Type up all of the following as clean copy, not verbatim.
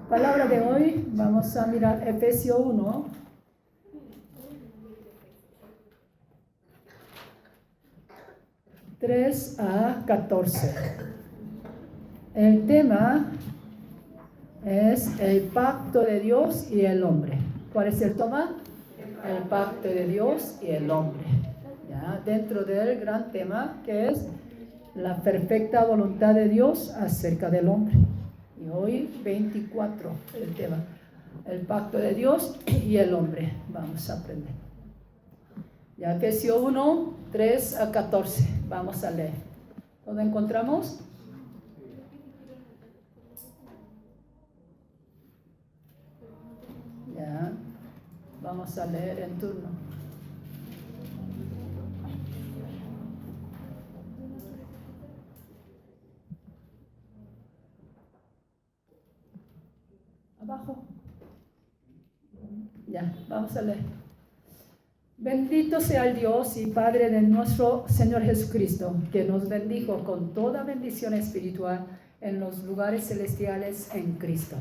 Palabra de hoy, vamos a mirar Efesios 1. (3 a 14). El tema es el pacto de Dios y el hombre. ¿Cuál es el tema? El pacto de Dios y el hombre. ¿Ya? Dentro del gran tema que es la perfecta voluntad de Dios acerca del hombre. Y hoy 24 el tema, el pacto de Dios y el hombre. Vamos a aprender. Ya Efesios 1, 3 a 14. Vamos a leer. ¿Dónde encontramos? Ya, vamos a leer en turno. Abajo. Ya, vamos a leer. Bendito sea el Dios y Padre de nuestro Señor Jesucristo, que nos bendijo con toda bendición espiritual en los lugares celestiales en Cristo.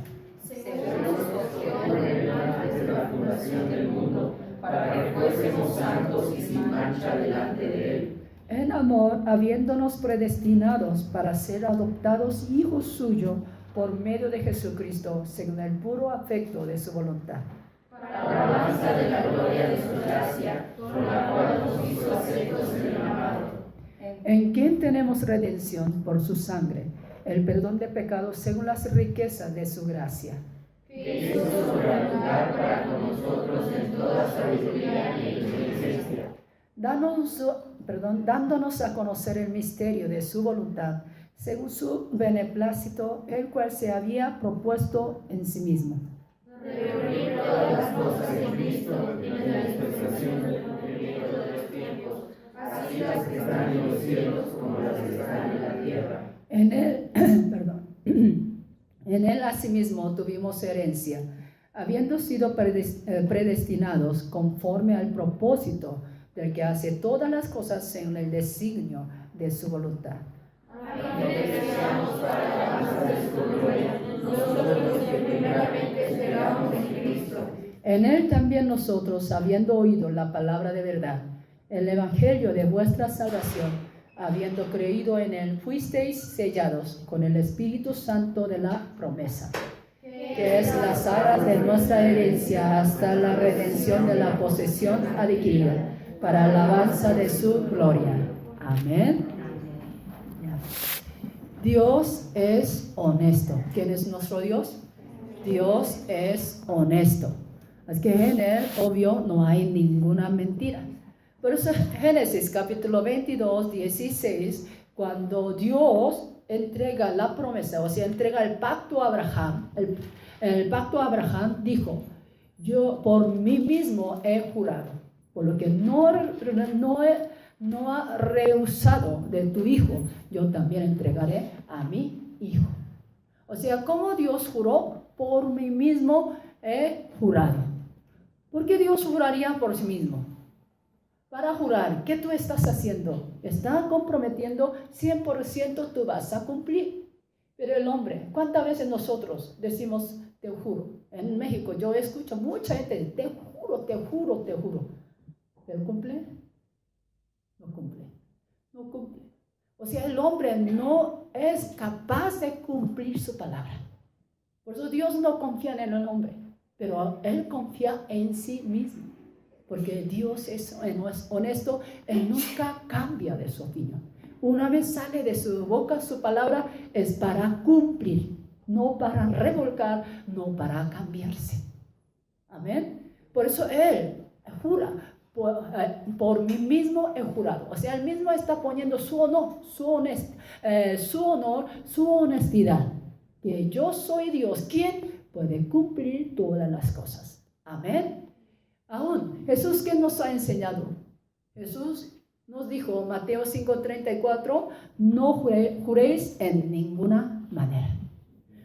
Según nos escogió en él antes de la fundación del mundo, para que fuésemos santos y sin mancha delante de él. En amor, habiéndonos predestinados para ser adoptados hijos suyos por medio de Jesucristo, según el puro afecto de su voluntad. Para alabanza de la gloria de su gracia, con la cual nos hizo aceptos en el amado. En quien tenemos redención por su sangre, el perdón de pecados según las riquezas de su gracia. Que hizo sobreabundar para con nosotros en toda sabiduría y inteligencia. Dándonos a conocer el misterio de su voluntad, según su beneplácito, el cual se había propuesto en sí mismo. Reunir todas las cosas en Cristo en la dispensación del cumplimiento de los tiempos, así las que están en los cielos como las que están en la tierra. En él asimismo tuvimos herencia, habiendo sido predestinados conforme al propósito del que hace todas las cosas según el designio de su voluntad. A quien deseamos para la alabanza de su gloria, nosotros los que primeramente esperamos en Cristo. En él también nosotros, habiendo oído la palabra de verdad, el evangelio de vuestra salvación, habiendo creído en él, fuisteis sellados con el Espíritu Santo de la promesa, que es las arras de nuestra herencia hasta la redención de la posesión adquirida, para alabanza de su gloria. Amén. Dios es honesto. ¿Quién es nuestro Dios? Dios es honesto. Es que en él, obvio, no hay ninguna mentira. Por eso Génesis capítulo 22, 16, cuando Dios entrega la promesa, o sea, entrega el pacto a Abraham, el pacto a Abraham dijo, yo por mí mismo he jurado, por lo que no ha rehusado de tu hijo, yo también entregaré a mi hijo. O sea, como Dios juró, por mí mismo he jurado. ¿Por qué Dios juraría por sí mismo? Para jurar, ¿qué tú estás haciendo? Estás comprometiendo 100% tú vas a cumplir. Pero el hombre, ¿cuántas veces nosotros decimos, te juro? En México yo escucho mucha gente, te juro, te juro, te juro. ¿Pero cumple? No cumple. No cumple. O sea, el hombre no es capaz de cumplir su palabra. Por eso Dios no confía en el hombre, pero Él confía en sí mismo. Porque Dios es honesto, Él nunca cambia de su opinión. Una vez sale de su boca su palabra, es para cumplir, no para revolcar, no para cambiarse. Amén. Por eso Él jura, por mí mismo he jurado. O sea, Él mismo está poniendo su honor, su honestidad. Que yo soy Dios, quien puede cumplir todas las cosas. Amén. Aún, Jesús, ¿qué nos ha enseñado? Jesús nos dijo, Mateo 5:34, no juréis en ninguna manera.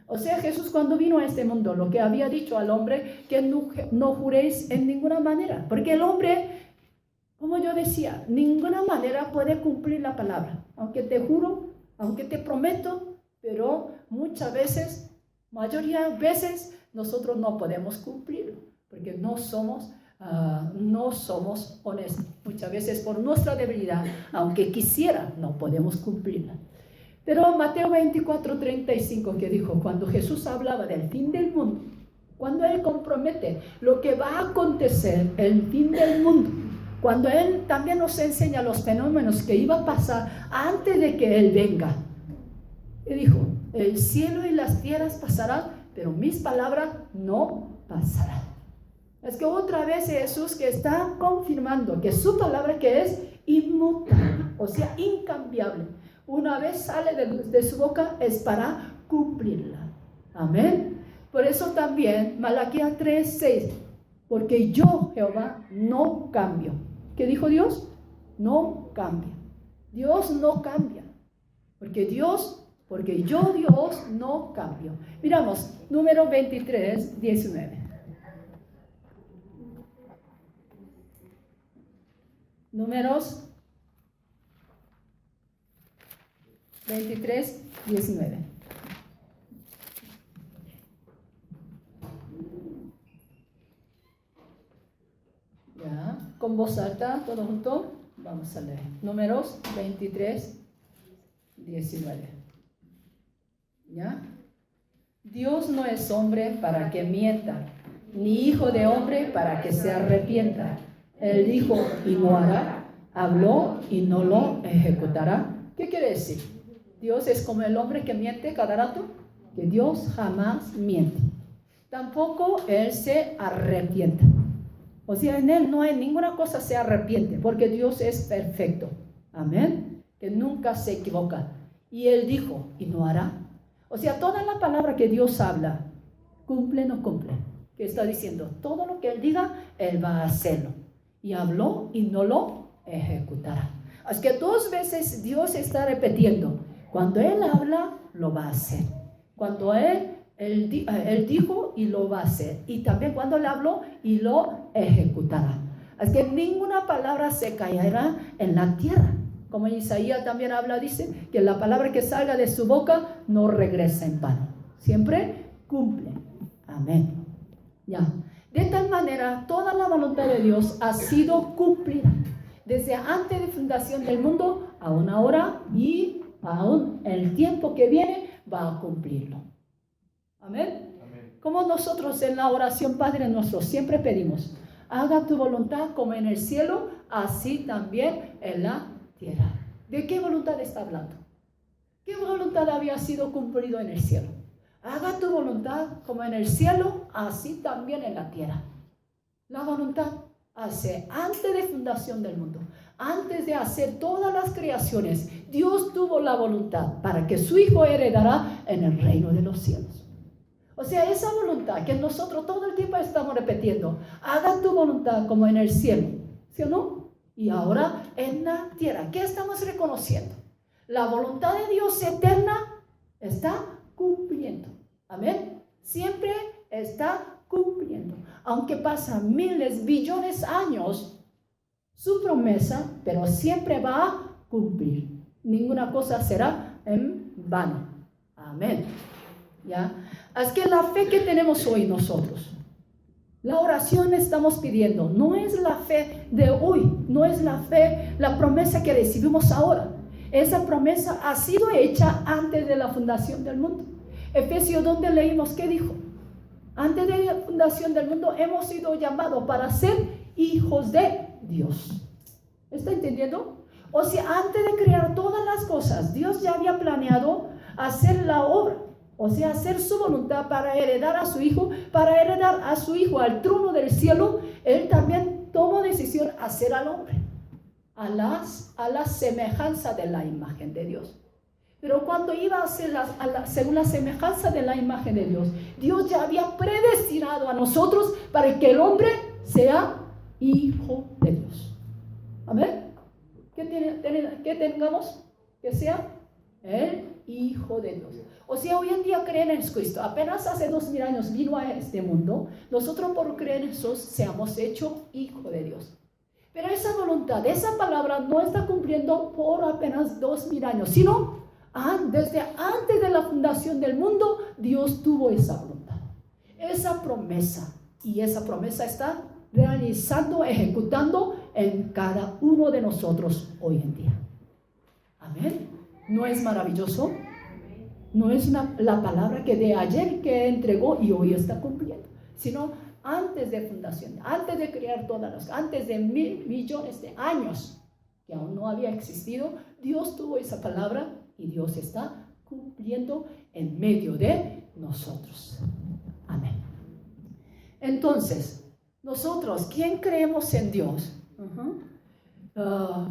O sea, Jesús cuando vino a este mundo, lo que había dicho al hombre, que no juréis en ninguna manera. Porque el hombre, como yo decía, ninguna manera puede cumplir la palabra. Aunque te juro, aunque te prometo, pero muchas veces Mayoría de veces nosotros no podemos cumplirlo, porque no somos honestos. Muchas veces por nuestra debilidad, aunque quisiera, no podemos cumplirla. Pero Mateo 24:35 que dijo, cuando Jesús hablaba del fin del mundo, cuando Él compromete lo que va a acontecer, el fin del mundo, cuando Él también nos enseña los fenómenos que iba a pasar antes de que Él venga, Él dijo, el cielo y las tierras pasarán, pero mis palabras no pasarán. Es que otra vez Jesús que está confirmando que su palabra que es inmutable, o sea, incambiable, una vez sale de su boca es para cumplirla. Amén. Por eso también Malaquías 3:6, porque yo, Jehová, no cambio. ¿Qué dijo Dios? No cambia. Dios no cambia. Porque yo, Dios, no cambio. Miramos, número 23:19. Números 23:19. Ya, con voz alta, todo junto, vamos a leer. Números 23:19. ¿Ya? Dios no es hombre para que mienta, ni hijo de hombre para que se arrepienta. Él dijo y no hará, habló y no lo ejecutará. ¿Qué quiere decir? Dios es como el hombre que miente cada rato, que Dios jamás miente. Tampoco Él se arrepienta. O sea, en Él no hay ninguna cosa se arrepiente, porque Dios es perfecto. Amén. Que nunca se equivoca. Y Él dijo y no hará. O sea, toda la palabra que Dios habla, cumple o no cumple. ¿Qué está diciendo? Todo lo que Él diga, Él va a hacerlo. Y habló y no lo ejecutará. Así que 2 veces Dios está repitiendo. Cuando Él habla, lo va a hacer. Cuando Él dijo y lo va a hacer. Y también cuando Él habló y lo ejecutará. Así que ninguna palabra se caerá en la tierra. Como Isaías también habla, dice que la palabra que salga de su boca no regresa en vano. Siempre cumple. Amén. Ya. De tal manera, toda la voluntad de Dios ha sido cumplida. Desde antes de fundación del mundo, aún ahora y aún el tiempo que viene, va a cumplirlo. Amén. Amén. Como nosotros en la oración Padre nuestro siempre pedimos, haga tu voluntad como en el cielo, así también en la tierra. ¿De qué voluntad está hablando? ¿Qué voluntad había sido cumplido en el cielo? Haga tu voluntad como en el cielo, así también en la tierra. La voluntad hace antes de fundación del mundo, antes de hacer todas las creaciones, Dios tuvo la voluntad para que su Hijo heredara en el reino de los cielos. O sea, esa voluntad que nosotros todo el tiempo estamos repitiendo, haga tu voluntad como en el cielo, ¿sí o no? Y ahora en la tierra, ¿qué estamos reconociendo? La voluntad de Dios eterna está cumpliendo. Amén. Siempre está cumpliendo. Aunque pasan miles, billones de años, su promesa, pero siempre va a cumplir. Ninguna cosa será en vano. Amén. ¿Ya? Así que la fe que tenemos hoy nosotros, la oración estamos pidiendo, no es la fe de hoy, no es la fe, la promesa que recibimos ahora. Esa promesa ha sido hecha antes de la fundación del mundo. Efesios, donde leímos, ¿qué dijo? Antes de la fundación del mundo hemos sido llamados para ser hijos de Dios. ¿Está entendiendo? O sea, antes de crear todas las cosas, Dios ya había planeado hacer la obra. O sea, hacer su voluntad para heredar a su Hijo, al trono del cielo. Él también tomó decisión de hacer al hombre a la semejanza de la imagen de Dios. Pero cuando iba a ser según la semejanza de la imagen de Dios, Dios ya había predestinado a nosotros para que el hombre sea hijo de Dios. Amén. ¿Qué tengamos? Que sea el hijo de Dios. O sea, hoy en día creen en Cristo. Apenas hace 2000 años vino a este mundo. Nosotros por creer en Jesús seamos hechos hijos de Dios. Pero esa voluntad, esa palabra no está cumpliendo por apenas 2000 años, sino Desde antes de la fundación del mundo, Dios tuvo esa voluntad, esa promesa. Y esa promesa está realizando, ejecutando en cada uno de nosotros hoy en día. Amén. ¿No es maravilloso? No es la palabra que de ayer que entregó y hoy está cumpliendo, sino antes de fundación, antes de crear todas las, antes de 1,000 millones de años que aún no había existido, Dios tuvo esa palabra y Dios está cumpliendo en medio de nosotros. Amén. Entonces, nosotros, ¿quién creemos en Dios? ¿A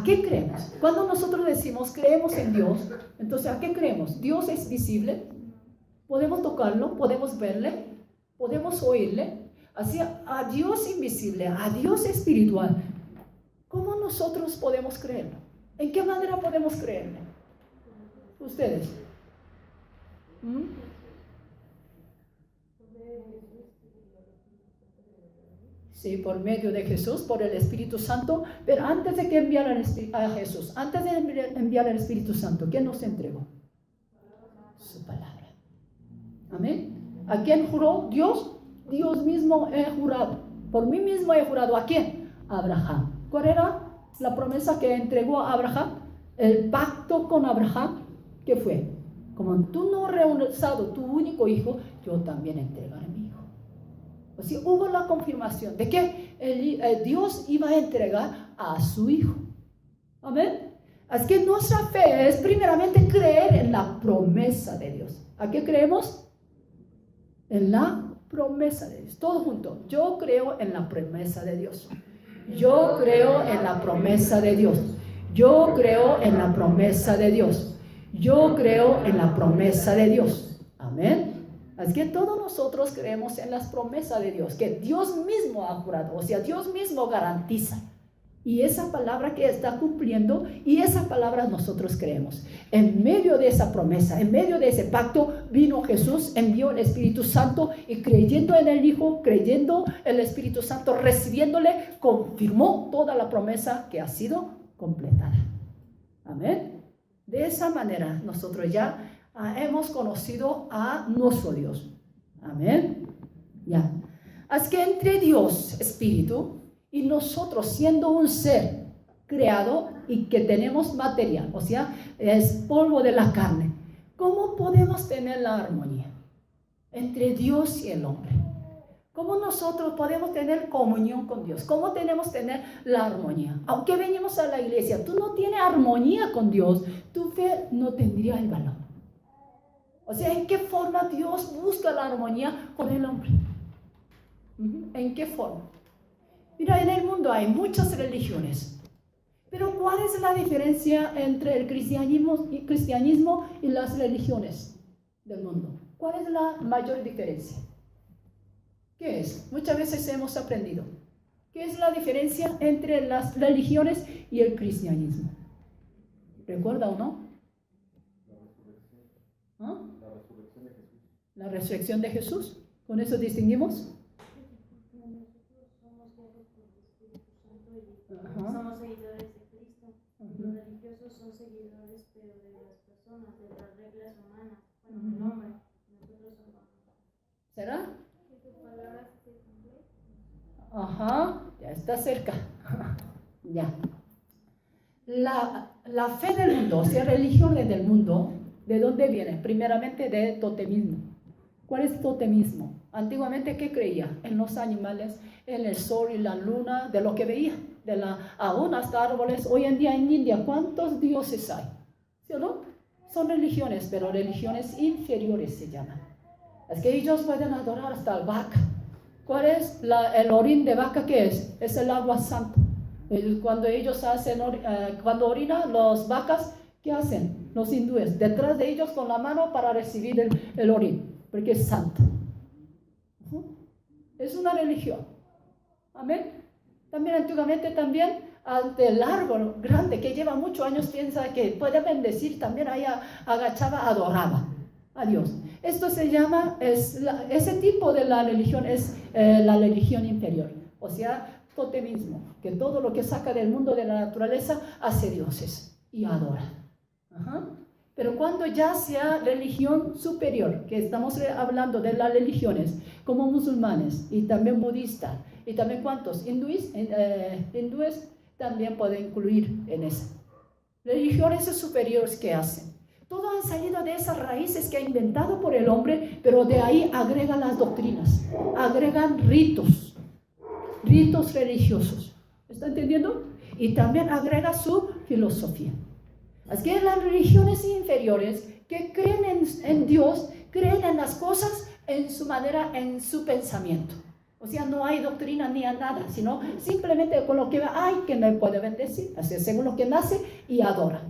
qué creemos? Cuando nosotros decimos creemos en Dios, entonces ¿a qué creemos? Dios es visible, podemos tocarlo, podemos verle, podemos oírle. Así, a Dios invisible, a Dios espiritual, ¿cómo nosotros podemos creerlo? ¿En qué manera podemos creerle? ¿Ustedes? Sí, por medio de Jesús, por el Espíritu Santo. Pero antes de que enviara a Jesús, antes de enviar al Espíritu Santo, ¿quién nos entregó? Su palabra. Amén. ¿A quién juró Dios? Dios mismo he jurado. Por mí mismo he jurado. ¿A quién? A Abraham. ¿Cuál era la promesa que entregó a Abraham? El pacto con Abraham. ¿Qué fue? Como tú no has rehusado tu único hijo, yo también entregaré a mi hijo. O sea, hubo la confirmación de que Dios iba a entregar a su hijo. Amén. Así que nuestra fe es primeramente creer en la promesa de Dios. ¿A qué creemos? En la promesa de Dios. Todos juntos. Yo creo en la promesa de Dios. Yo creo en la promesa de Dios. Yo creo en la promesa de Dios. Yo creo en la promesa de Dios. Amén. Así que todos nosotros creemos en las promesas de Dios, que Dios mismo ha jurado, o sea, Dios mismo garantiza. Y esa palabra que está cumpliendo, y esa palabra nosotros creemos. En medio de esa promesa, en medio de ese pacto, vino Jesús, envió el Espíritu Santo, y creyendo en el Hijo, creyendo en el Espíritu Santo, recibiéndole, confirmó toda la promesa que ha sido completada. Amén. De esa manera, nosotros ya hemos conocido a nuestro Dios. Amén. Ya. Así que entre Dios, Espíritu, y nosotros siendo un ser creado y que tenemos material, o sea, es polvo de la carne, ¿cómo podemos tener la armonía entre Dios y el hombre? ¿Cómo nosotros podemos tener comunión con Dios? ¿Cómo tenemos tener la armonía? Aunque venimos a la iglesia, tú no tienes armonía con Dios, tu fe no tendría el valor. O sea, ¿en qué forma Dios busca la armonía con el hombre? ¿En qué forma? Mira, en el mundo hay muchas religiones, pero ¿cuál es la diferencia entre el cristianismo y las religiones del mundo? ¿Cuál es la mayor diferencia? ¿Qué es? Muchas veces hemos aprendido. ¿Qué es la diferencia entre las religiones y el cristianismo? ¿Recuerda o no? ¿Ah? La resurrección de Jesús. ¿Con eso distinguimos? Somos seguidores de Cristo. Los religiosos son seguidores, pero de las personas, de las reglas humanas. Bueno, el hombre. Nosotros somos. ¿Será? ¿Tu palabra se cumple? Ajá, ya está cerca. Ya. La fe del mundo, o sea, religiones del mundo, ¿de dónde viene? Primeramente de totemismo. ¿Cuál es totemismo? Antiguamente, ¿qué creía? En los animales, en el sol y la luna, de lo que veía. Aún hasta árboles. Hoy en día en India, ¿cuántos dioses hay? ¿Sí o no? Son religiones, pero religiones inferiores se llaman. Es que ellos pueden adorar hasta la vaca. ¿Cuál es el orín de vaca? ¿Qué es? Es el agua santa. Cuando ellos hacen, cuando orinan las vacas, ¿qué hacen? Los hindúes, detrás de ellos con la mano para recibir el orín, porque es santo. Es una religión. Amén. También antiguamente ante el árbol grande que lleva muchos años, piensa que puede bendecir, también ahí agachaba, adoraba a Dios. Esto se llama, ese tipo de la religión es la religión inferior, o sea, totemismo, que todo lo que saca del mundo de la naturaleza hace dioses. y adora. Ajá. Pero cuando ya sea religión superior, que estamos hablando de las religiones, como musulmanes y también budistas, y también cuántos, hindúes también pueden incluir en eso. Religiones superiores que hacen. Todo han salido de esas raíces que ha inventado por el hombre, pero de ahí agregan las doctrinas, agregan ritos religiosos. ¿Está entendiendo? Y también agrega su filosofía. Así que las religiones inferiores que creen en Dios, creen en las cosas en su manera, en su pensamiento. O sea, no hay doctrina ni a nada, sino simplemente con lo que hay que me puede bendecir, así según lo que nace y adora.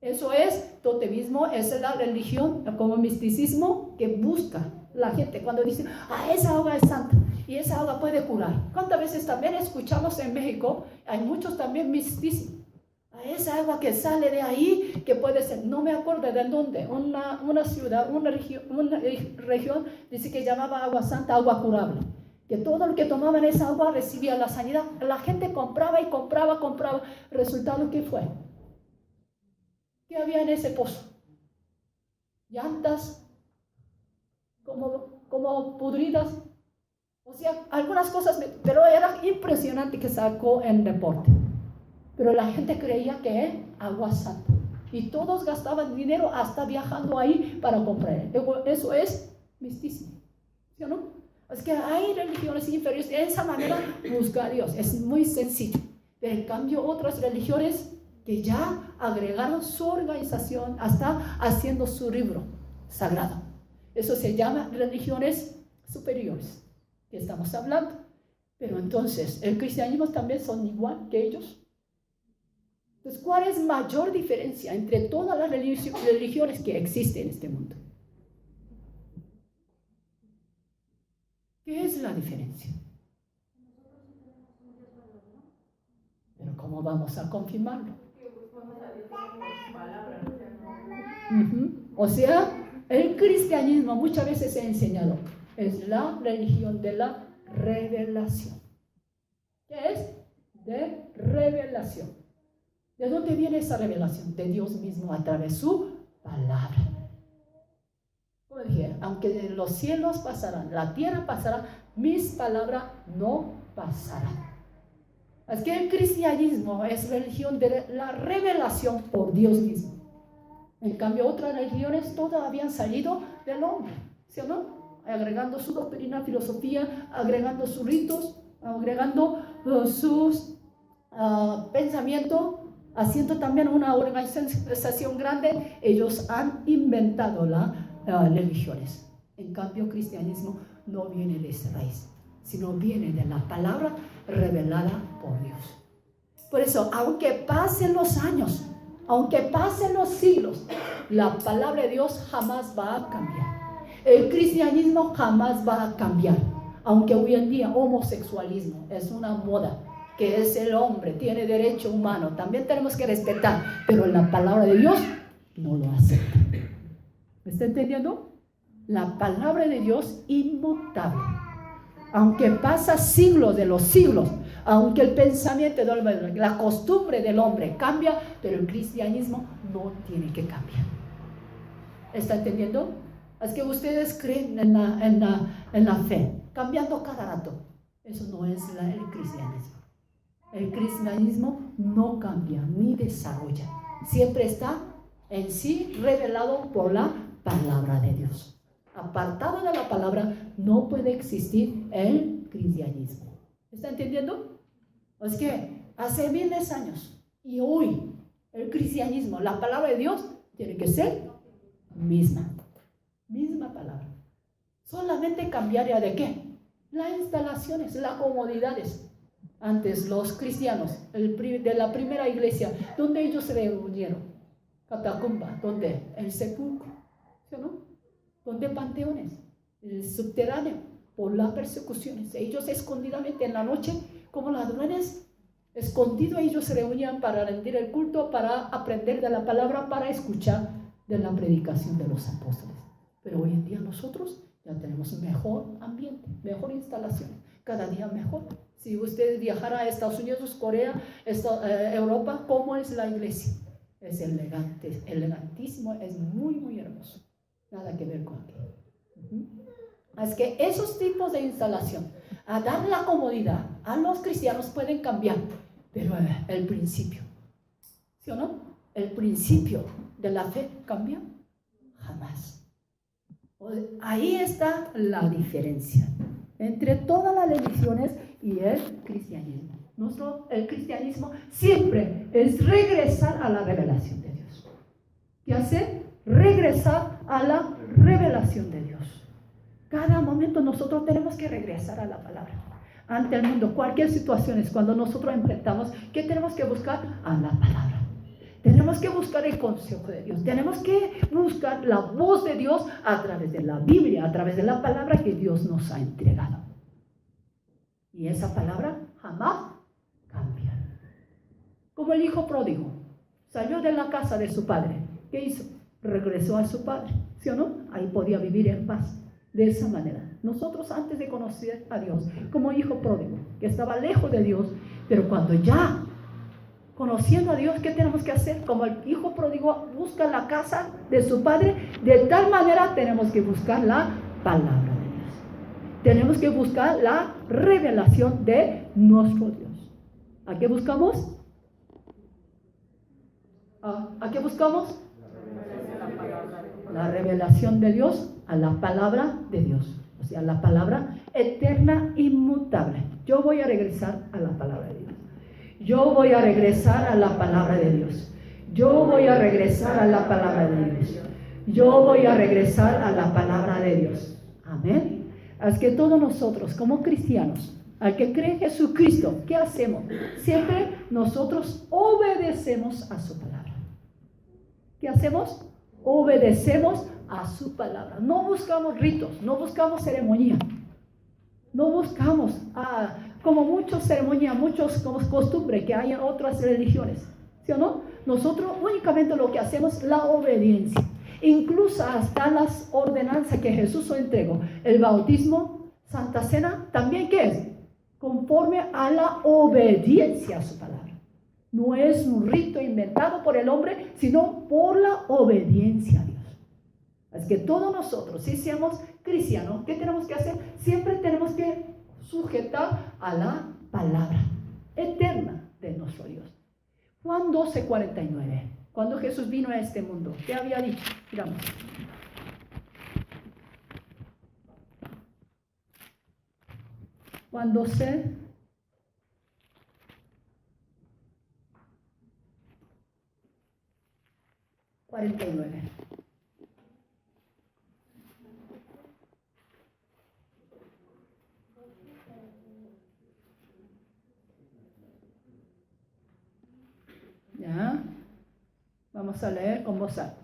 Eso es totemismo, esa es la religión como misticismo que busca la gente cuando dice, esa agua es santa y esa agua puede curar. ¿Cuántas veces también escuchamos en México? Hay muchos también misticismo. Esa agua que sale de ahí, que puede ser, no me acuerdo de dónde, una ciudad, una región, dice que llamaba agua santa, agua curable. Que todo el que tomaban esa agua recibía la sanidad. La gente compraba y compraba. ¿Resultado qué fue? ¿Qué había en ese pozo? Llantas, como pudridas. O sea, algunas cosas, pero era impresionante que sacó en reporte. Pero la gente creía que es agua santa. Y todos gastaban dinero hasta viajando ahí para comprar. Eso es misticismo. ¿Sí o no? Es que hay religiones inferiores. De esa manera busca a Dios. Es muy sencillo. Pero en cambio otras religiones que ya agregaron su organización hasta haciendo su libro sagrado. Eso se llama religiones superiores. Que estamos hablando. Pero entonces, ¿el cristianismo también son igual que ellos? Entonces, ¿cuál es mayor diferencia entre todas las religiones que existen en este mundo? ¿Qué es la diferencia? Pero ¿cómo vamos a confirmarlo? O sea, el cristianismo muchas veces se ha enseñado, es la religión de la revelación. ¿Qué es? De revelación. ¿De dónde viene esa revelación? De Dios mismo a través de su palabra. Como dije, aunque los cielos pasarán, la tierra pasará, mis palabras no pasarán. Así que el cristianismo es religión de la revelación por Dios mismo. En cambio, otras religiones todas habían salido del hombre, ¿sí o no? Agregando su doctrina, filosofía, agregando sus ritos, agregando sus pensamientos, haciendo también una organización grande. Ellos han inventado las religiones. En cambio, el cristianismo no viene de esa raíz, sino viene de la palabra revelada por Dios. Por eso, aunque pasen los años, aunque pasen los siglos, la palabra de Dios jamás va a cambiar. El cristianismo jamás va a cambiar. Aunque hoy en día homosexualismo es una moda, que es el hombre, tiene derecho humano, también tenemos que respetar, pero la palabra de Dios no lo acepta. ¿Me está entendiendo? La palabra de Dios inmutable. Aunque pasa siglos de los siglos, aunque el pensamiento del hombre, la costumbre del hombre cambia, pero el cristianismo no tiene que cambiar. ¿Está entendiendo? Es que ustedes creen en la fe, cambiando cada rato. Eso no es el cristianismo. El cristianismo no cambia ni desarrolla. Siempre está en sí revelado por la palabra de Dios. Apartado de la palabra no puede existir el cristianismo. ¿Está entendiendo? Es que hace miles de años y hoy el cristianismo, la palabra de Dios tiene que ser misma palabra. Solamente cambiaría de qué? Las instalaciones, las comodidades. Antes los cristianos de la primera iglesia, donde ellos se reunieron, catacumba, donde el sepulcro, ¿sí o no? Donde panteones, el subterráneo, por las persecuciones. Ellos escondidamente en la noche, como ladrones, escondidos, ellos se reunían para rendir el culto, para aprender de la palabra, para escuchar de la predicación de los apóstoles. Pero hoy en día nosotros ya tenemos mejor ambiente, mejor instalación. cada día mejor. Si usted viajara a Estados Unidos, Corea, Europa, ¿cómo es la iglesia? Es elegante, elegantísimo, es muy, muy hermoso. Nada que ver con aquí. Es que esos tipos de instalación, a dar la comodidad, a los cristianos pueden cambiar, pero el principio, ¿sí o no? El principio de la fe cambia jamás. Ahí está la diferencia entre todas las religiones y el cristianismo. El cristianismo siempre es regresar a la revelación de Dios. ¿Qué hace? Regresar a la revelación de Dios. Cada momento nosotros tenemos que regresar a la palabra. Ante el mundo, cualquier situación es cuando nosotros enfrentamos, ¿qué tenemos que buscar? A la palabra. Tenemos que buscar el consejo de Dios. Tenemos que buscar la voz de Dios a través de la Biblia, a través de la palabra que Dios nos ha entregado. Y esa palabra jamás cambia. Como el hijo pródigo, salió de la casa de su padre. ¿Qué hizo? Regresó a su padre, ¿sí o no? Ahí podía vivir en paz. De esa manera, nosotros antes de conocer a Dios, como hijo pródigo, que estaba lejos de Dios, pero cuando ya conociendo a Dios, ¿qué tenemos que hacer? Como el hijo pródigo busca la casa de su padre, de tal manera tenemos que buscar la palabra de Dios. Tenemos que buscar la revelación de nuestro Dios. ¿A qué buscamos? ¿A qué buscamos? La revelación de Dios a la palabra de Dios. O sea, la palabra eterna, inmutable. Yo voy a regresar a la palabra de Dios. Yo voy a regresar a la palabra de Dios. Yo voy a regresar a la palabra de Dios. Yo voy a regresar a la palabra de Dios. Amén. Es que todos nosotros, como cristianos, al que cree en Jesucristo, ¿qué hacemos? Siempre nosotros obedecemos a su palabra. ¿Qué hacemos? Obedecemos a su palabra. No buscamos ritos, no buscamos ceremonia. No buscamos como muchas ceremonias, muchos como costumbre que hay en otras religiones, ¿sí o no? Nosotros únicamente lo que hacemos es la obediencia, incluso hasta las ordenanzas que Jesús entregó, el bautismo, Santa Cena, también ¿qué es? Conforme a la obediencia a su palabra. No es un rito inventado por el hombre, sino por la obediencia a Dios. Es que todos nosotros, si seamos cristianos, ¿qué tenemos que hacer? Siempre tenemos que sujetar a la palabra eterna de nuestro Dios. Juan 12:49, cuando Jesús vino a este mundo, ¿qué había dicho? Miramos. Juan 12:49. ¿Ya? Vamos a leer con voz alta.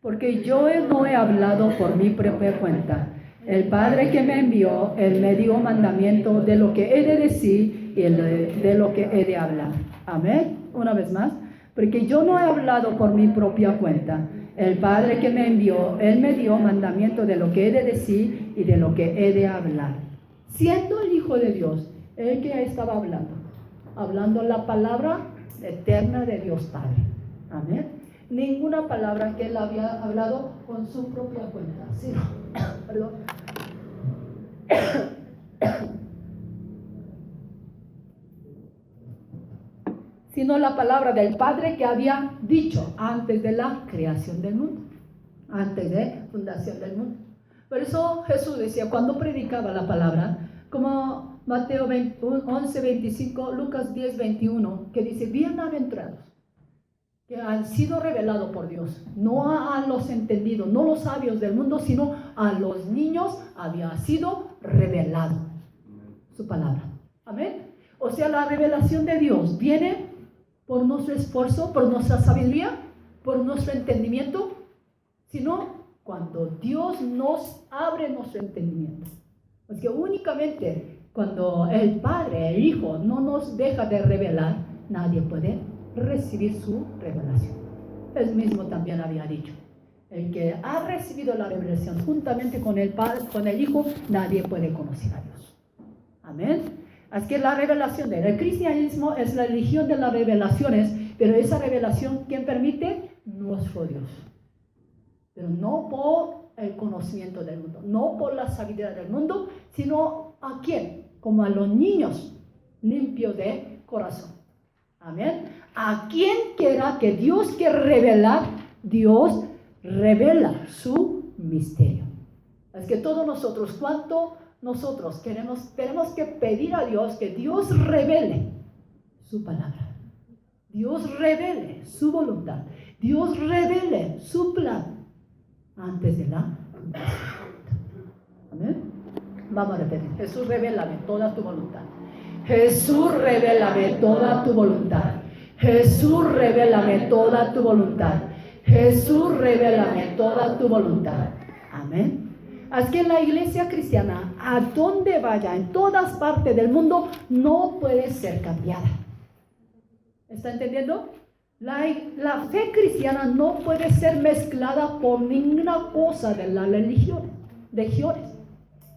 Porque yo no he hablado por mi propia cuenta. El Padre que me envió, Él me dio mandamiento de lo que he de decir y de lo que he de hablar. Amén. Una vez más. Porque yo no he hablado por mi propia cuenta. El Padre que me envió, Él me dio mandamiento de lo que he de decir y de lo que he de hablar. Siendo el Hijo de Dios, el que estaba hablando la palabra eterna de Dios Padre. Amén. Ninguna palabra que Él había hablado con su propia cuenta, sino, perdón, sino la palabra del Padre que había dicho antes de la creación del mundo, antes de fundación del mundo. Por eso Jesús decía, cuando predicaba la palabra, como Mateo 11:25, Lucas 10:21, que dice, bienaventurados, que han sido revelados por Dios, no a los entendidos, no los sabios del mundo, sino a los niños había sido revelado su palabra. Amén. O sea, la revelación de Dios viene por nuestro esfuerzo, por nuestra sabiduría, por nuestro entendimiento, sino cuando Dios nos abre nuestro entendimiento. Es que únicamente cuando el Padre, el Hijo, no nos deja de revelar, nadie puede recibir su revelación. Él mismo también había dicho, el que ha recibido la revelación juntamente con el Padre, con el Hijo, nadie puede conocer a Dios. Amén. Así que la revelación del cristianismo es la religión de las revelaciones, pero esa revelación, ¿quién permite? Nuestro Dios. Pero no por el conocimiento del mundo, no por la sabiduría del mundo, sino ¿a quién? Como a los niños limpios de corazón. Amén. A quien quiera que Dios quiera revelar, Dios revela su misterio. Es que todos nosotros, ¿cuánto nosotros tenemos que pedir a Dios que Dios revele su palabra? Dios revele su voluntad. Dios revele su plan antes de la amén. Vamos a repetir. Jesús, revélame toda tu voluntad. Jesús, revélame toda tu voluntad. Jesús, revélame toda tu voluntad. Jesús, revélame toda tu voluntad. Amén. Así que la iglesia cristiana, a donde vaya, en todas partes del mundo, no puede ser cambiada. ¿Está entendiendo? La fe cristiana no puede ser mezclada por ninguna cosa de la religión, religiones.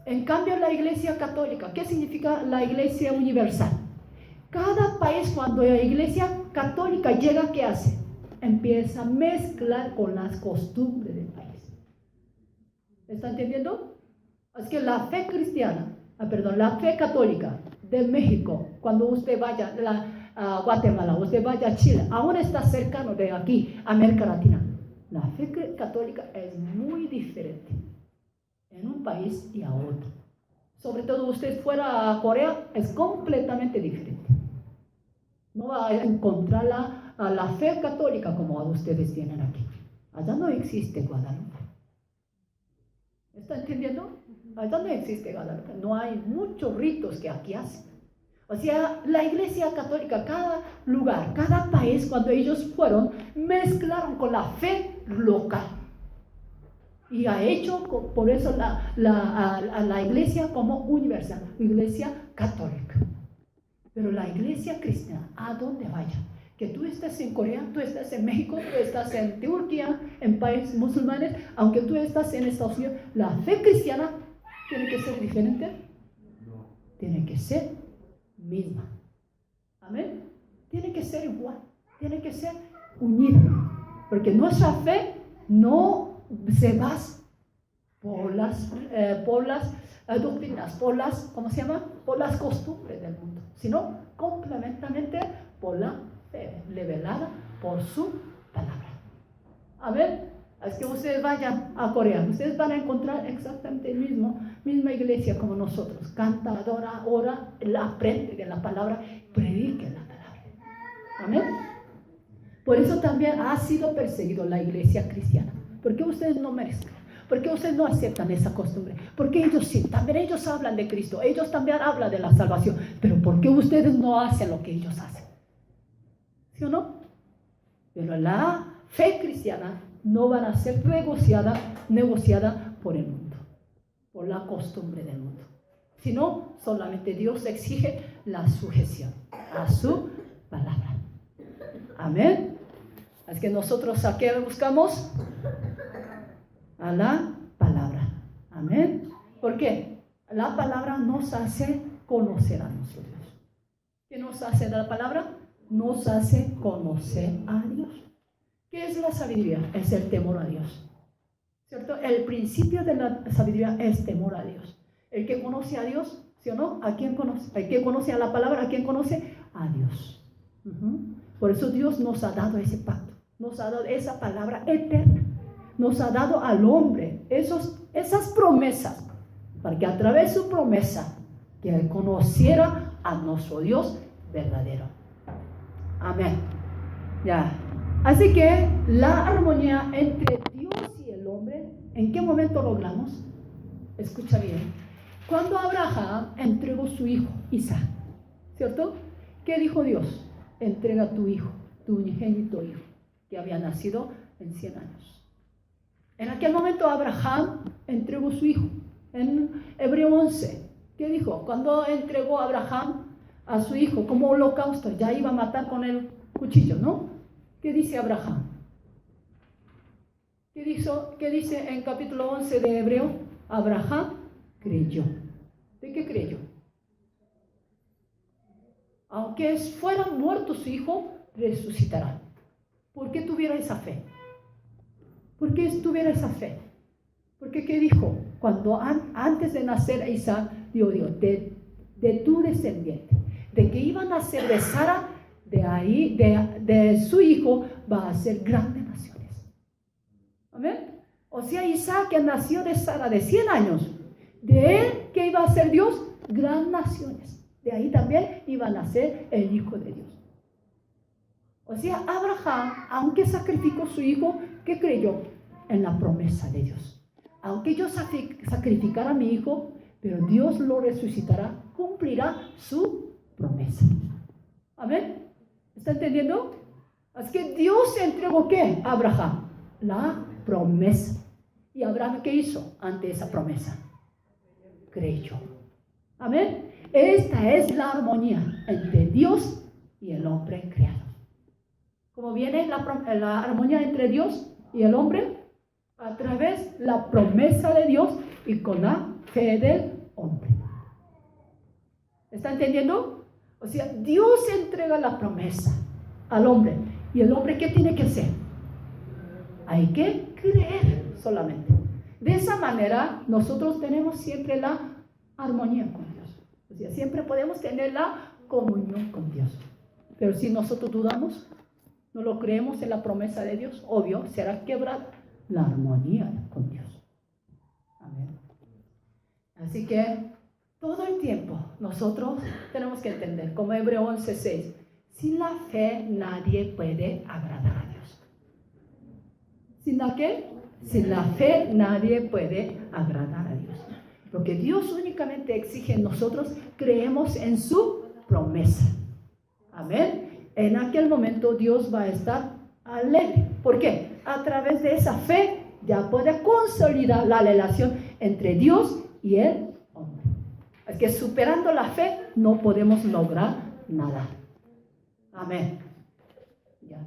En cambio, la iglesia católica, ¿qué significa la iglesia universal? Cada país, cuando la iglesia católica llega, ¿qué hace? Empieza a mezclar con las costumbres del país. ¿Está entendiendo? Es que la fe cristiana, la fe católica de México, cuando usted vaya a Guatemala, usted vaya a Chile, ahora está cercano de aquí, América Latina. La fe católica es muy diferente en un país y a otro. Sobre todo usted fuera a Corea, es completamente diferente. No va a encontrar la fe católica como ustedes tienen aquí. Allá no existe Guadalupe. ¿Está entendiendo? Allá no existe Guadalupe. No hay muchos ritos que aquí hacen. O sea, la iglesia católica, cada lugar, cada país, cuando ellos fueron, mezclaron con la fe local. Y ha hecho por eso a la iglesia como universal, iglesia católica. Pero la iglesia cristiana, a donde vaya, que tú estés en Corea, tú estás en México, tú estás en Turquía, en países musulmanes, aunque tú estás en Estados Unidos, la fe cristiana tiene que ser diferente. No. Tiene que ser misma. Amén. Tiene que ser igual, tiene que ser unida. Porque nuestra fe no se basa por las doctrinas, por las, ¿cómo se llama? Por las costumbres del mundo, sino complementamente por la fe revelada por su palabra. Amén. Es que ustedes vayan a Corea, ustedes van a encontrar exactamente misma iglesia como nosotros. Canta, adora, ora, aprende de la palabra, predique la palabra. Amén. Por eso también ha sido perseguido la iglesia cristiana. Porque ustedes no merecen. Porque ustedes no aceptan esa costumbre. Porque ellos sí, también ellos hablan de Cristo. Ellos también hablan de la salvación. Pero ¿por qué ustedes no hacen lo que ellos hacen? ¿Sí o no? Pero la fe cristiana no van a ser negociada por el mundo, por la costumbre del mundo. Sino solamente Dios exige la sujeción a su palabra. Amén. Es que nosotros ¿a qué buscamos? A la palabra. Amén. ¿Por qué? La palabra nos hace conocer a nuestro Dios. ¿Qué nos hace la palabra? Nos hace conocer a Dios. ¿Qué es la sabiduría? Es el temor a Dios. ¿Cierto? El principio de la sabiduría es temor a Dios. El que conoce a Dios, ¿sí o no? ¿A quién conoce? El que conoce a la palabra, ¿a quién conoce? A Dios. Por eso Dios nos ha dado ese pacto. Nos ha dado esa palabra eterna. Nos ha dado al hombre esas promesas, para que a través de su promesa, que él conociera a nuestro Dios verdadero. Amén. Ya. Así que la armonía entre Dios y el hombre, ¿en qué momento logramos? Escucha bien. Cuando Abraham entregó su hijo, Isaac, ¿cierto? ¿Qué dijo Dios? Entrega a tu hijo, tu unigénito hijo, que había nacido en 100 años. En aquel momento Abraham entregó su hijo. En Hebreo 11, ¿qué dijo? Cuando entregó Abraham a su hijo como holocausto, ya iba a matar con el cuchillo, ¿no? ¿Qué dice Abraham? ¿Qué dice en capítulo 11 de Hebreo? Abraham creyó. ¿De qué creyó? aunque fuera muerto su hijo, resucitará. ¿Por qué tuviera esa fe? ¿Por qué tuviera esa fe? Porque ¿qué dijo? Cuando antes de nacer Isaac, Dios dijo, de tu descendiente, de que iba a nacer de Sara, de su hijo, va a ser grandes naciones. Amén. O sea, Isaac, que nació de Sara de 100 años, de él, que iba a ser Dios, grandes naciones. De ahí también iba a nacer el Hijo de Dios. O sea, Abraham, aunque sacrificó a su hijo, ¿qué creyó? En la promesa de Dios. Aunque yo sacrificara a mi hijo, pero Dios lo resucitará, cumplirá su promesa. Amén. ¿Está entendiendo? Así que Dios entregó ¿qué? A Abraham, la promesa. ¿Y Abraham qué hizo ante esa promesa? Creyó. Amén. Esta es la armonía entre Dios y el hombre creado. ¿Cómo viene la armonía entre Dios y el hombre? A través de la promesa de Dios y con la fe del hombre. ¿Está entendiendo? O sea, Dios entrega la promesa al hombre. ¿Y el hombre qué tiene que hacer? Hay que creer solamente. De esa manera, nosotros tenemos siempre la armonía con Dios. O sea, siempre podemos tener la comunión con Dios. Pero si nosotros dudamos, no lo creemos en la promesa de Dios, obvio, será quebrada la armonía con Dios. Amén. Así que todo el tiempo nosotros tenemos que entender, como Hebreos 11:6, sin la fe nadie puede agradar a Dios. ¿Sin la qué? Sin la fe nadie puede agradar a Dios. Lo que Dios únicamente exige en nosotros, creemos en su promesa. Amén. En aquel momento Dios va a estar alegre. ¿Por qué? A través de esa fe ya puede consolidar la relación entre Dios y el hombre. Es que superando la fe no podemos lograr nada. Amén. Ya.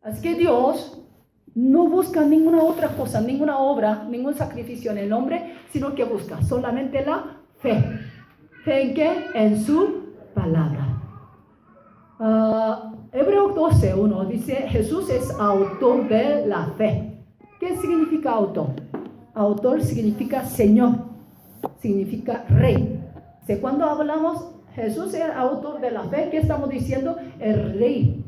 Así que Dios no busca ninguna otra cosa, ninguna obra, ningún sacrificio en el hombre, sino que busca solamente la fe. ¿Fe en qué? En su palabra. Hebreos 12:1 dice, Jesús es autor de la fe. ¿Qué significa autor? Autor significa Señor, significa Rey. Cuando hablamos, Jesús es autor de la fe, ¿qué estamos diciendo? El Rey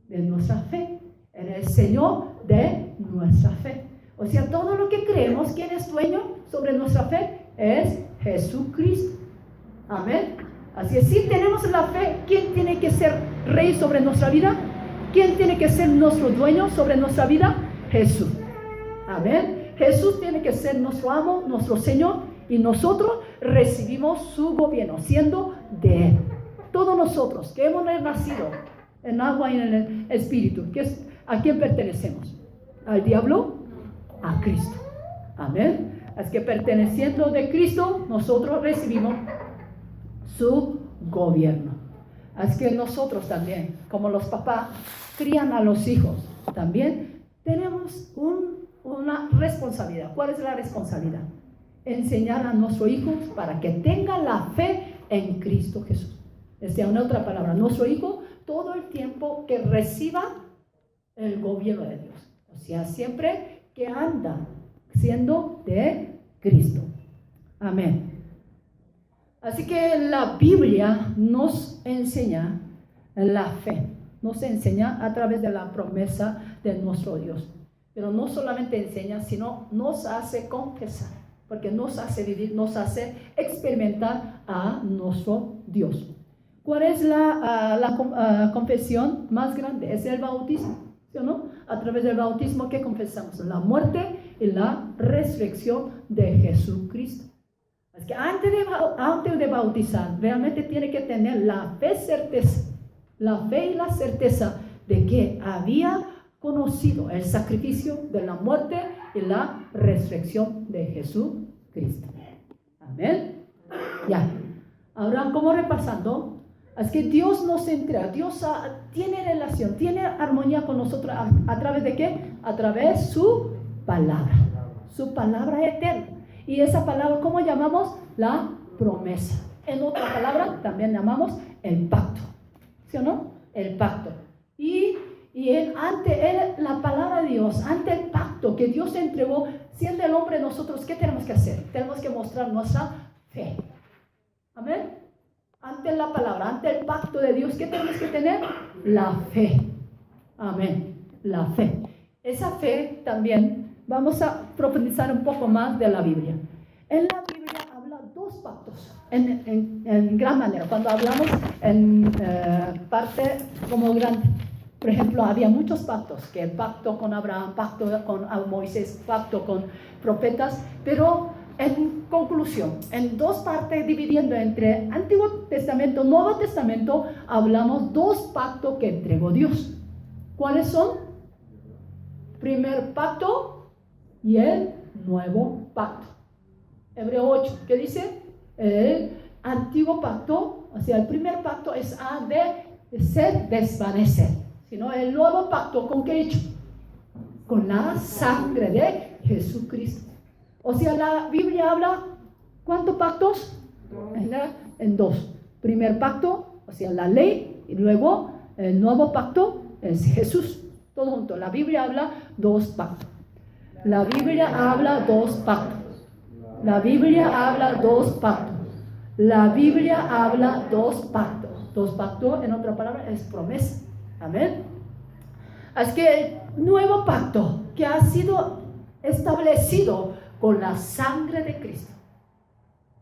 de nuestra fe, el Señor de nuestra fe. O sea, todo lo que creemos, ¿quién es dueño sobre nuestra fe? Es Jesucristo. Amén. Así es, si tenemos la fe, ¿quién tiene que ser rey sobre nuestra vida? ¿Quién tiene que ser nuestro dueño sobre nuestra vida? Jesús. Amén. Jesús tiene que ser nuestro amo, nuestro Señor, y nosotros recibimos su gobierno, siendo de Él. Todos nosotros que hemos nacido en agua y en el Espíritu, ¿a quién pertenecemos? ¿Al diablo? A Cristo. Amén. Es que perteneciendo de Cristo, nosotros recibimos su gobierno. Así que nosotros también, como los papás crían a los hijos, también tenemos una responsabilidad. ¿Cuál es la responsabilidad? Enseñar a nuestros hijos para que tengan la fe en Cristo Jesús. En otra palabra, nuestro hijo todo el tiempo que reciba el gobierno de Dios. O sea, siempre que anda siendo de Cristo. Amén. Así que la Biblia nos enseña la fe, nos enseña a través de la promesa de nuestro Dios. Pero no solamente enseña, sino nos hace confesar, porque nos hace vivir, nos hace experimentar a nuestro Dios. ¿Cuál es la confesión más grande? Es el bautismo, ¿sí o no? A través del bautismo, ¿qué confesamos? La muerte y la resurrección de Jesucristo. Es que antes de bautizar, realmente tiene que tener la fe y la certeza de que había conocido el sacrificio de la muerte y la resurrección de Jesucristo. Amén. Ya. Ahora, como repasando, es que Dios nos entrega, Dios tiene relación, tiene armonía con nosotros. ¿A través de qué? A través de su palabra eterna. Y esa palabra, ¿cómo llamamos? La promesa. En otra palabra, también llamamos el pacto. ¿sí o no? El pacto. Y ante él, la palabra de Dios, ante el pacto que Dios entregó, siendo el hombre nosotros, ¿qué tenemos que hacer? Tenemos que mostrar nuestra fe. Amén. Ante la palabra, ante el pacto de Dios, ¿qué tenemos que tener? La fe. Amén. La fe. Esa fe también, vamos a profundizar un poco más de la Biblia. En la Biblia habla dos pactos, en gran manera. Cuando hablamos en parte como grande, por ejemplo, había muchos pactos, que el pacto con Abraham, pacto con Moisés, pacto con profetas, pero en conclusión, en dos partes dividiendo entre Antiguo Testamento, Nuevo Testamento, hablamos dos pactos que entregó Dios. ¿Cuáles son? Primer pacto y el nuevo pacto. Hebreo 8, ¿qué dice? El antiguo pacto, o sea, el primer pacto es de ser desvanecer, sino el nuevo pacto, ¿con qué hecho? Con la sangre de Jesucristo. O sea, la Biblia habla, ¿cuántos pactos? En dos. Primer pacto, o sea, la ley, y luego el nuevo pacto es Jesús. Todo junto. La Biblia habla dos pactos. La Biblia habla dos pactos. La Biblia habla dos pactos. La Biblia habla dos pactos. Dos pactos, en otra palabra, es promesa. Amén. Así que el nuevo pacto que ha sido establecido con la sangre de Cristo.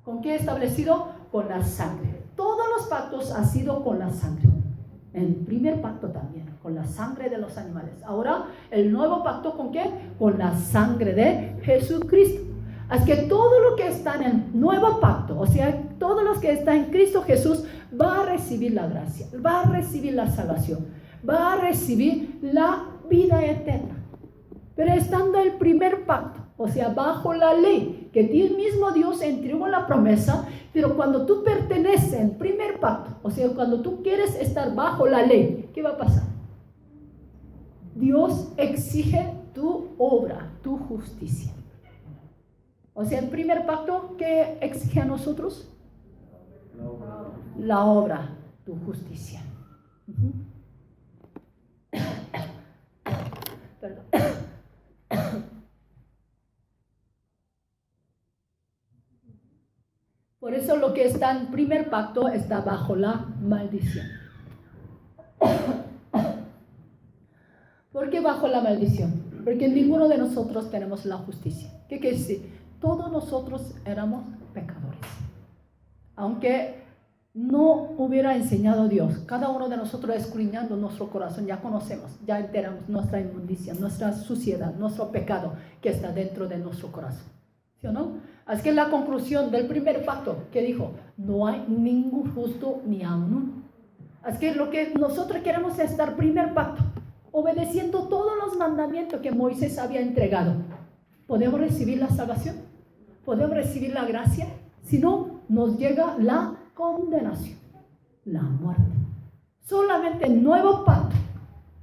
¿Con qué establecido? Con la sangre. Todos los pactos han sido con la sangre. El primer pacto también, con la sangre de los animales. Ahora, el nuevo pacto, ¿con qué? Con la sangre de Jesucristo. Así que todo lo que está en el nuevo pacto, o sea, todos los que están en Cristo Jesús, va a recibir la gracia, va a recibir la salvación, va a recibir la vida eterna. Pero estando el primer pacto, o sea, bajo la ley, que Dios mismo Dios entregó la promesa, pero cuando tú perteneces al primer pacto, o sea, cuando tú quieres estar bajo la ley, ¿qué va a pasar? Dios exige tu obra, tu justicia. O sea, el primer pacto, ¿qué exige a nosotros? La obra, tu justicia. Perdón. Por eso lo que está en primer pacto está bajo la maldición. ¿Por qué bajo la maldición? Porque ninguno de nosotros tenemos la justicia. ¿Qué quiere decir? Todos nosotros éramos pecadores. Aunque no hubiera enseñado Dios, cada uno de nosotros escudriñando nuestro corazón, ya conocemos, ya enteramos nuestra inmundicia, nuestra suciedad, nuestro pecado que está dentro de nuestro corazón. ¿Sí o no? Así que la conclusión del primer pacto, que dijo, no hay ningún justo ni aun uno. Así que lo que nosotros queremos es estar primer pacto, obedeciendo todos los mandamientos que Moisés había entregado. ¿Podemos recibir la salvación? ¿Podemos recibir la gracia? Si no, nos llega la condenación, la muerte. Solamente el nuevo pacto,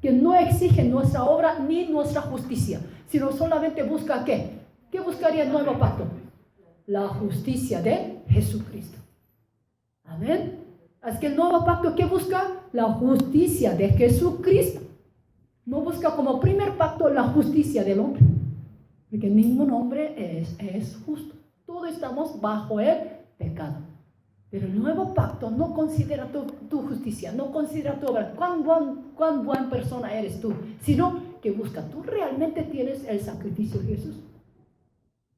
que no exige nuestra obra ni nuestra justicia, sino solamente busca ¿qué? ¿Qué buscaría el nuevo pacto? La justicia de Jesucristo. Amén. Así que el nuevo pacto, ¿qué busca? La justicia de Jesucristo. No busca como primer pacto la justicia del hombre, porque ningún hombre es justo. Todos estamos bajo el pecado. Pero el nuevo pacto no considera tu justicia, no considera tu obra, cuán buena persona eres tú, sino que busca, tú realmente tienes el sacrificio de Jesús.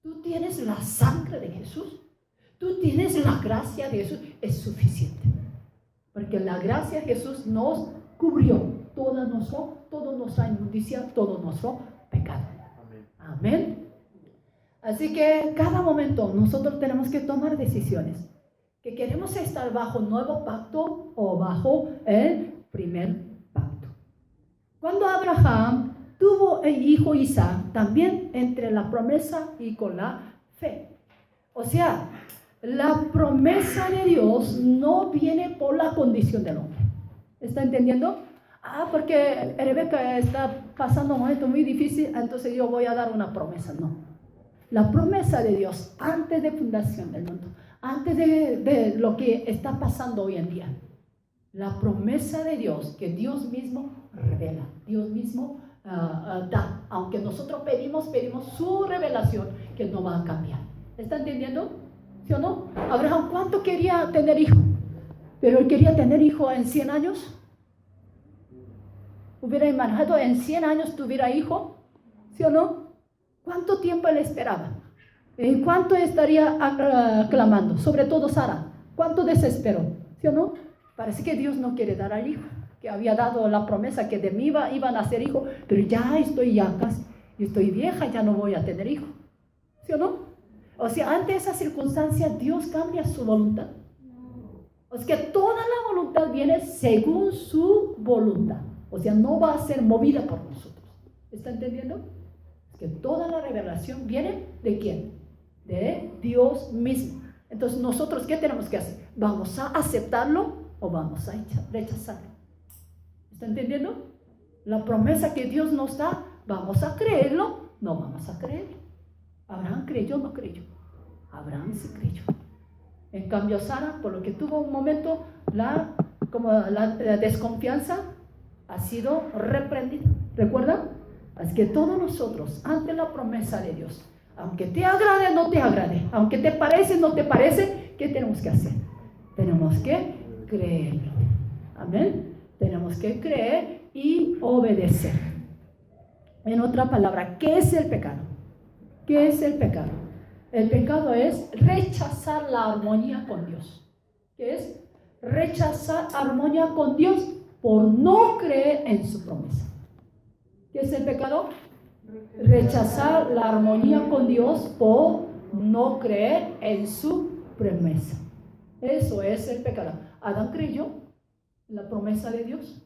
Tú tienes la sangre de Jesús. Tú tienes la gracia de Jesús. Es suficiente. Porque la gracia de Jesús nos cubrió toda nuestra inmundicia, todo nuestro pecado. Amén. Así que cada momento nosotros tenemos que tomar decisiones. Que queremos estar bajo el nuevo pacto o bajo el primer pacto. Cuando Abraham tuvo el hijo Isaac, también entre la promesa y con la fe. O sea, la promesa de Dios no viene por la condición del hombre. ¿Está entendiendo? Porque Rebeca está pasando un momento muy difícil, entonces yo voy a dar una promesa. No. La promesa de Dios antes de fundación del mundo, antes de lo que está pasando hoy en día, La promesa de Dios, que Dios mismo revela, Dios mismo da. Aunque nosotros pedimos su revelación, que no va a cambiar. ¿Está entendiendo? ¿Sí o no? Abraham, ¿cuánto quería tener hijo? Pero él quería tener hijo en 100 años. ¿Hubiera imaginado en 100 años tuviera hijo? ¿Sí o no? ¿Cuánto tiempo él esperaba? ¿En cuánto estaría clamando? Sobre todo Sara. ¿Cuánto desesperó? ¿Sí o no? Parece que Dios no quiere dar al hijo, que había dado la promesa que de mí iban a nacer hijo, pero ya casi, estoy vieja, ya no voy a tener hijo. ¿Sí o no? O sea, ante esa circunstancia, Dios cambia su voluntad. O sea, que toda la voluntad viene según su voluntad. O sea, no va a ser movida por nosotros. ¿Está entendiendo? Es que toda la revelación viene ¿de quién? De Dios mismo. Entonces, nosotros, ¿qué tenemos que hacer? ¿Vamos a aceptarlo o vamos a rechazarlo? ¿Está entendiendo? La promesa que Dios nos da, ¿vamos a creerlo? No vamos a creerlo. Abraham creyó, no creyó. Abraham sí creyó. En cambio, Sara, por lo que tuvo un momento, la desconfianza ha sido reprendida. ¿Recuerdan? Así que todos nosotros, ante la promesa de Dios, aunque te agrade o no te agrade, aunque te parece o no te parece, ¿qué tenemos que hacer? Tenemos que creerlo. Amén. Tenemos que creer y obedecer. En otra palabra, ¿qué es el pecado? ¿Qué es el pecado? El pecado es rechazar la armonía con Dios. ¿Qué es? Rechazar armonía con Dios por no creer en su promesa. ¿Qué es el pecado? Rechazar la armonía con Dios por no creer en su promesa. Eso es el pecado. Adán creyó en la promesa de Dios.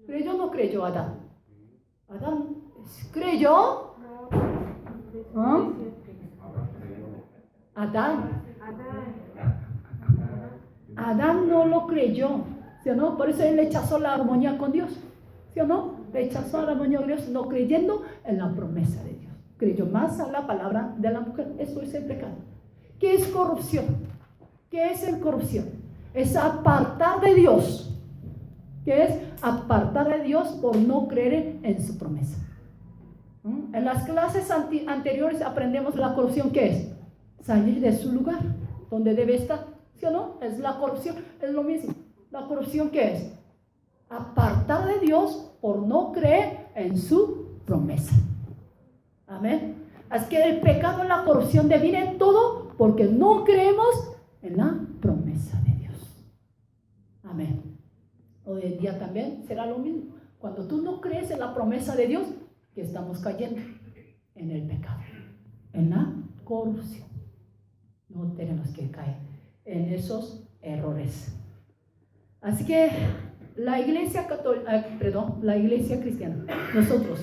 ¿Creyó o no creyó Adán? Adán creyó. ¿Ah? Adán no lo creyó, ¿sí o no? Por eso él rechazó la armonía con Dios, ¿sí o no? Rechazó la armonía con Dios, no creyendo en la promesa de Dios. Creyó más a la palabra de la mujer. Eso es el pecado. ¿Qué es corrupción? ¿Qué es el corrupción? Es apartar de Dios. ¿Qué es? Apartar de Dios por no creer en su promesa. En las clases anteriores aprendemos la corrupción. ¿Qué es? Salir de su lugar, donde debe estar. ¿Sí o no? Es la corrupción, es lo mismo. ¿La corrupción qué es? Apartar de Dios por no creer en su promesa. Amén. Así que el pecado y la corrupción devienen todo porque no creemos en la promesa de Dios. Amén. Hoy en día también será lo mismo. Cuando tú no crees en la promesa de Dios, que estamos cayendo en el pecado, en la corrupción. No tenemos que caer en esos errores. Así que la iglesia la iglesia cristiana, nosotros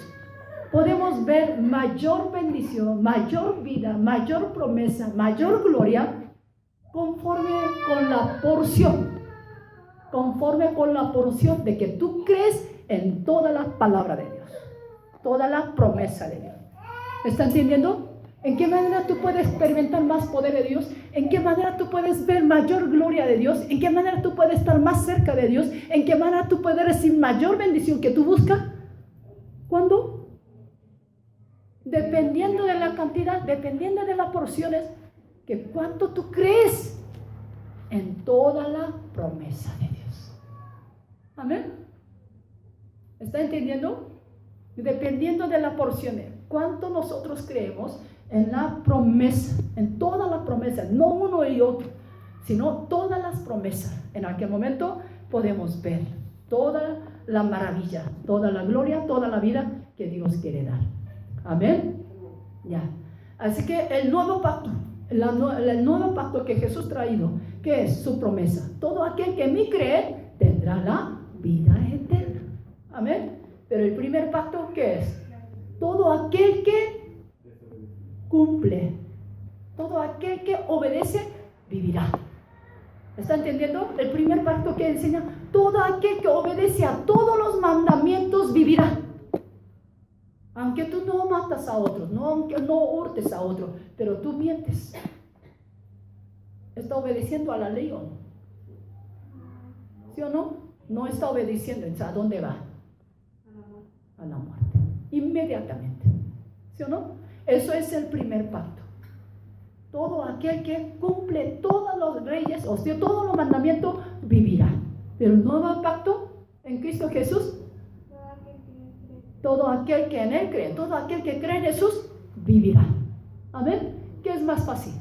podemos ver mayor bendición, mayor vida, mayor promesa, mayor gloria conforme con la porción de que tú crees en toda la palabra de Dios, toda la promesa de Dios. ¿Está entendiendo? ¿En qué manera tú puedes experimentar más poder de Dios? ¿En qué manera tú puedes ver mayor gloria de Dios? ¿En qué manera tú puedes estar más cerca de Dios? ¿En qué manera tú puedes recibir mayor bendición que tú buscas? ¿Cuándo? Dependiendo de la cantidad, dependiendo de las porciones, que cuánto tú crees en toda la promesa de Dios. Amén. ¿Está entendiendo? Dependiendo de las porciones, cuánto nosotros creemos en la promesa, en todas las promesas, no uno y otro, sino todas las promesas. En aquel momento podemos ver toda la maravilla, toda la gloria, toda la vida que Dios quiere dar. Amén. Ya. Así que el nuevo pacto, el nuevo pacto que Jesús ha traído, ¿qué es su promesa? Todo aquel que en mí cree tendrá la vida eterna. Amén. Pero el primer pacto, ¿qué es? Todo aquel que cumple, todo aquel que obedece, vivirá. ¿Está entendiendo? El primer pacto que enseña, todo aquel que obedece a todos los mandamientos, vivirá. Aunque tú no matas a otros, aunque no hurtes a otros, pero tú mientes. ¿Está obedeciendo a la ley o no? ¿sí o no? No está obedeciendo, entonces ¿a dónde va? A la muerte, inmediatamente, ¿sí o no? Eso es el primer pacto. Todo aquel que cumple todos los reyes, o sea, todos los mandamientos, vivirá. Pero el nuevo pacto en Cristo Jesús, todo aquel que en Él cree, todo aquel que cree en Jesús, vivirá. Amén. ¿Qué es más fácil?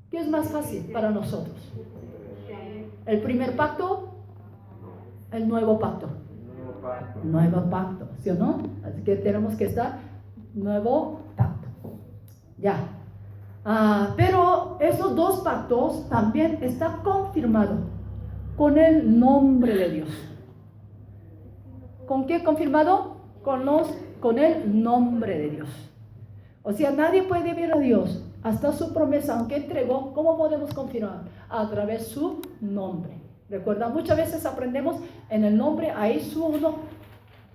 ¿Qué es más fácil para nosotros? ¿El primer pacto? ¿El nuevo pacto? Nuevo pacto, ¿sí o no? Así que tenemos que estar nuevo pacto. Ya. Pero esos dos pactos también están confirmados con el nombre de Dios. ¿Con qué confirmado? Con el nombre de Dios. O sea, nadie puede ver a Dios hasta su promesa, aunque entregó. ¿Cómo podemos confirmar? A través de su nombre. Recuerda, muchas veces aprendemos en el nombre, ahí su uno.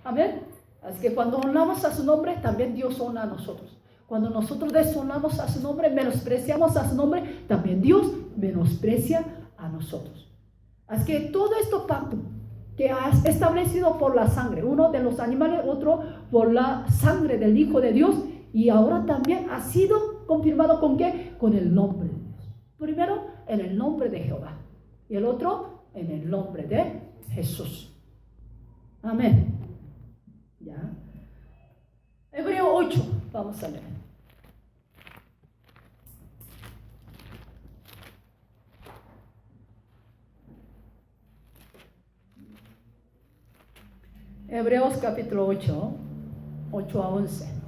Amén. Así que cuando honramos a su nombre, también Dios honra a nosotros. Cuando nosotros deshonramos a su nombre, menospreciamos a su nombre, también Dios menosprecia a nosotros. Así que todo esto pacto que ha establecido por la sangre, uno de los animales, otro por la sangre del Hijo de Dios, y ahora también ha sido confirmado ¿con qué? Con el nombre de Dios. Primero en el nombre de Jehová y el otro en el nombre de Jesús. Amén. Ya. Hebreo 8, vamos a leer. Hebreos capítulo 8, 8 a 11.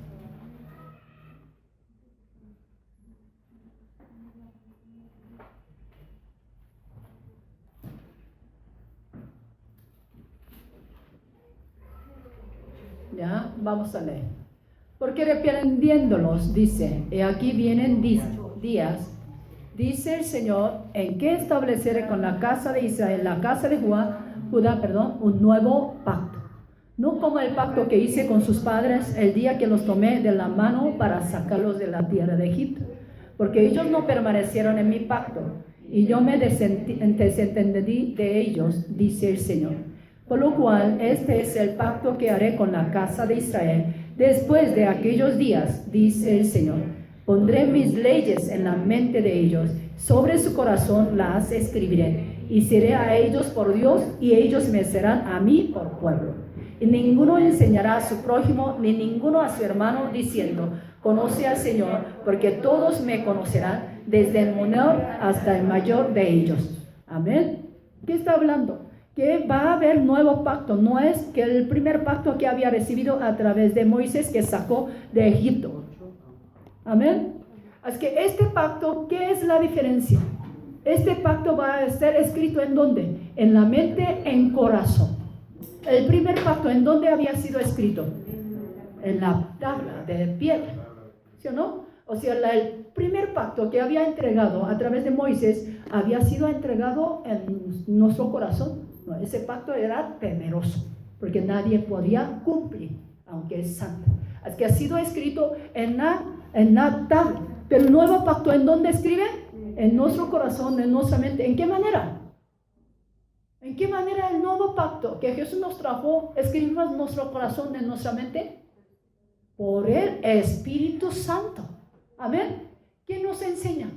Ya, vamos a leer. Porque reprendiéndolos, dice, he aquí vienen días, dice el Señor, en que estableceré con la casa de Israel, la casa de Judá, un nuevo pacto. No como el pacto que hice con sus padres el día que los tomé de la mano para sacarlos de la tierra de Egipto. Porque ellos no permanecieron en mi pacto, y yo me desentendí de ellos, dice el Señor. Por lo cual, este es el pacto que haré con la casa de Israel después de aquellos días, dice el Señor. Pondré mis leyes en la mente de ellos, sobre su corazón las escribiré, y seré a ellos por Dios, y ellos me serán a mí por pueblo. Y ninguno enseñará a su prójimo, ni ninguno a su hermano, diciendo, conoce al Señor, porque todos me conocerán, desde el menor hasta el mayor de ellos. Amén. ¿Qué está hablando? Que va a haber nuevo pacto. No es que el primer pacto que había recibido a través de Moisés, que sacó de Egipto. Amén. Así que este pacto, ¿qué es la diferencia? Este pacto va a ser escrito ¿en dónde? En la mente, en corazón. El primer pacto, ¿en dónde había sido escrito? En la tabla de piedra, ¿sí o no? O sea, el primer pacto que había entregado a través de Moisés había sido entregado en nuestro corazón. No, ese pacto era temeroso, porque nadie podía cumplir, aunque es santo. Así que ha sido escrito en la tabla. Pero el nuevo pacto, ¿en dónde escribe? En nuestro corazón, en nuestra mente. ¿En qué manera? ¿En qué manera el nuevo pacto que Jesús nos trajo, escribimos en nuestro corazón, en nuestra mente? Por el Espíritu Santo. Amén. ¿Quién nos enseña?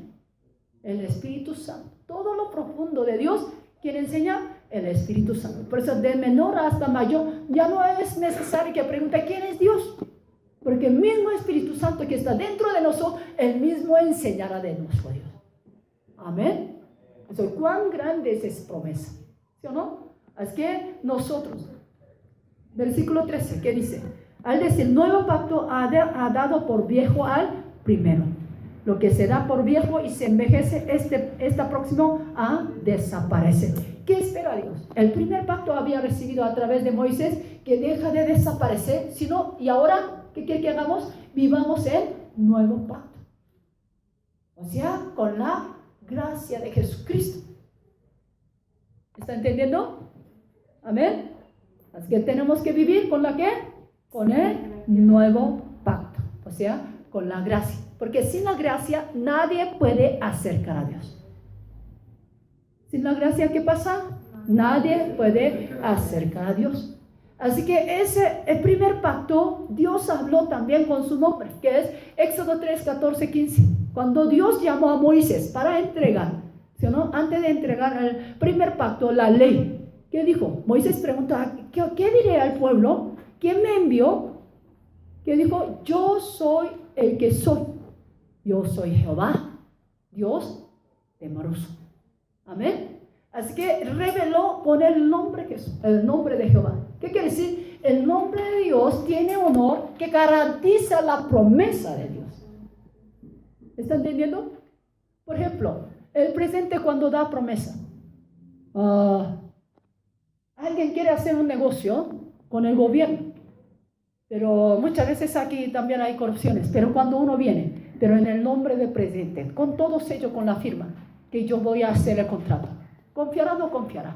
El Espíritu Santo. Todo lo profundo de Dios, ¿quién enseña? El Espíritu Santo. Por eso de menor hasta mayor ya no es necesario que pregunte ¿quién es Dios? Porque el mismo Espíritu Santo que está dentro de nosotros, el mismo enseñará de nuestro Dios. Amén. Eso, ¿cuán grande es esa promesa? ¿Sí o no? Es que nosotros, versículo 13, ¿qué dice? Al decir, nuevo pacto ha dado por viejo al primero. Lo que se da por viejo y se envejece, está próximo a desaparecer. ¿Qué espera Dios? El primer pacto había recibido a través de Moisés, que deja de desaparecer, sino, y ahora, ¿qué quiere que hagamos? Vivamos el nuevo pacto. O sea, con la gracia de Jesucristo. ¿Está entendiendo? Amén. Así que tenemos que vivir con la ¿qué? Con el nuevo pacto. O sea, con la gracia. Porque sin la gracia nadie puede acercar a Dios. Sin la gracia, ¿qué pasa? Nadie puede acercar a Dios. Así que el primer pacto, Dios habló también con su nombre, que es Éxodo 3, 14, 15. Cuando Dios llamó a Moisés para entregar, ¿sí o no? Antes de entregar el primer pacto, la ley, ¿qué dijo? Moisés preguntó, ¿qué diré al pueblo? ¿Quién me envió? ¿Qué dijo? Yo soy el que soy. Yo soy Jehová, Dios temeroso. Amén. Así que reveló con el nombre de Jehová. ¿Qué quiere decir? El nombre de Dios tiene honor que garantiza la promesa de Dios. ¿Está entendiendo? Por ejemplo, el presidente cuando da promesa. Alguien quiere hacer un negocio con el gobierno. Pero muchas veces aquí también hay corrupciones. Pero cuando uno viene, pero en el nombre del presidente, con todo sello, con la firma, que yo voy a hacer el contrato. ¿Confiará o no confiará?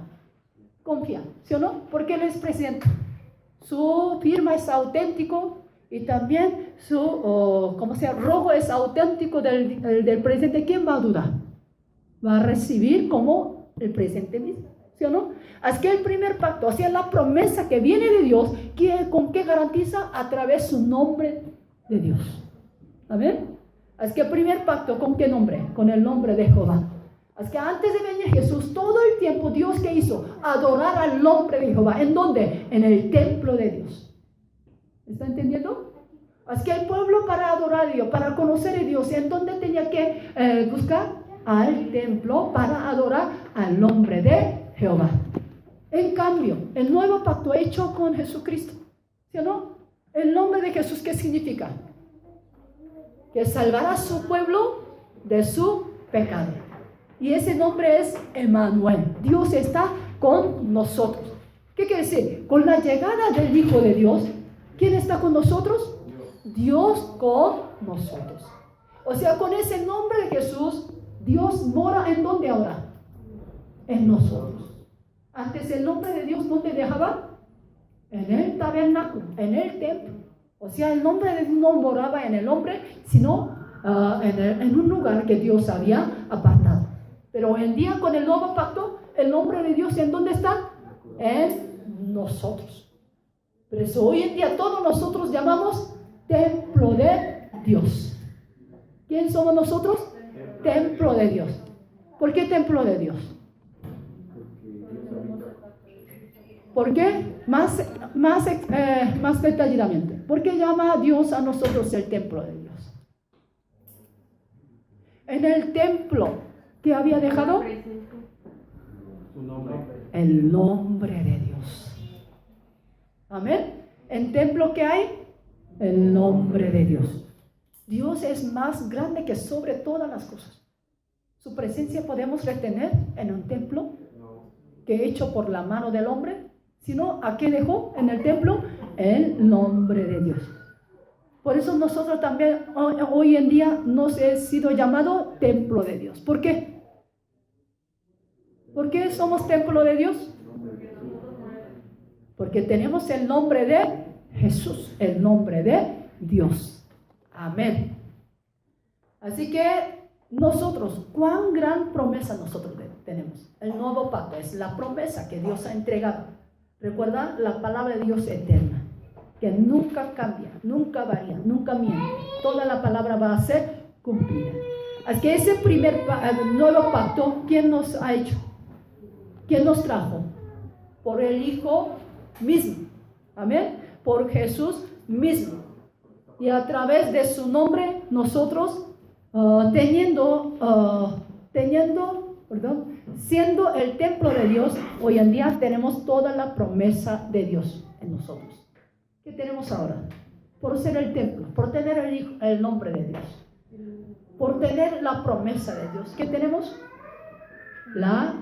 Confía, ¿sí o no? Porque él es presidente. Su firma es auténtico y también su rojo es auténtico del presidente. ¿Quién va a dudar? Va a recibir como el presidente mismo, ¿sí o no? Así que el primer pacto, o sea, la promesa que viene de Dios, ¿con qué garantiza? A través de su nombre de Dios. ¿Amén? Así que el primer pacto, ¿con qué nombre? Con el nombre de Jehová. Así que antes de venir Jesús, todo el tiempo, Dios, ¿qué hizo? Adorar al nombre de Jehová. ¿En dónde? En el templo de Dios. ¿Está entendiendo? Así que el pueblo, para adorar a Dios, para conocer a Dios, ¿en dónde tenía que buscar? Al templo para adorar al nombre de Jehová. En cambio, el nuevo pacto hecho con Jesucristo, ¿sí o no? El nombre de Jesús, ¿qué significa? Que salvará a su pueblo de su pecado. Y ese nombre es Emmanuel. Dios está con nosotros. ¿Qué quiere decir? Con la llegada del Hijo de Dios, ¿quién está con nosotros? Dios con nosotros. O sea, con ese nombre de Jesús, Dios mora ¿en dónde ahora? En nosotros. Antes el nombre de Dios, ¿dónde dejaba? En el tabernáculo, en el templo. O sea, el nombre de Dios no moraba en el hombre, sino en un lugar que Dios había apartado. Pero hoy en día, con el nuevo pacto, el nombre de Dios, ¿en dónde está? En nosotros. Por eso hoy en día todos nosotros llamamos templo de Dios. ¿Quién somos nosotros? Templo de Dios. ¿Por qué templo de Dios? ¿Por qué? Más detalladamente. ¿Por qué llama a Dios a nosotros el templo de Dios? En el templo que había dejado el nombre de Dios. Amén. En templo que hay el nombre de Dios. Dios es más grande que sobre todas las cosas. Su presencia podemos retener en un templo que hecho por la mano del hombre, sino ¿a qué dejó en el templo? El nombre de Dios. Por eso nosotros también hoy en día nos hemos sido llamados templo de Dios. ¿Por qué? ¿Por qué somos templo de Dios? Porque tenemos el nombre de Jesús, el nombre de Dios. Amén. Así que nosotros, ¿cuán gran promesa nosotros tenemos? El nuevo pacto es la promesa que Dios ha entregado. Recuerda la palabra de Dios eterna, que nunca cambia, nunca varía, nunca miente. Toda la palabra va a ser cumplida. Así que ese nuevo pacto, ¿quién nos ha hecho? ¿Quién nos trajo? Por el Hijo mismo. Amén. Por Jesús mismo. Y a través de su nombre, nosotros siendo el templo de Dios, hoy en día tenemos toda la promesa de Dios en nosotros. ¿Qué tenemos ahora? Por ser el templo, por tener el nombre de Dios, por tener la promesa de Dios. ¿Qué tenemos? La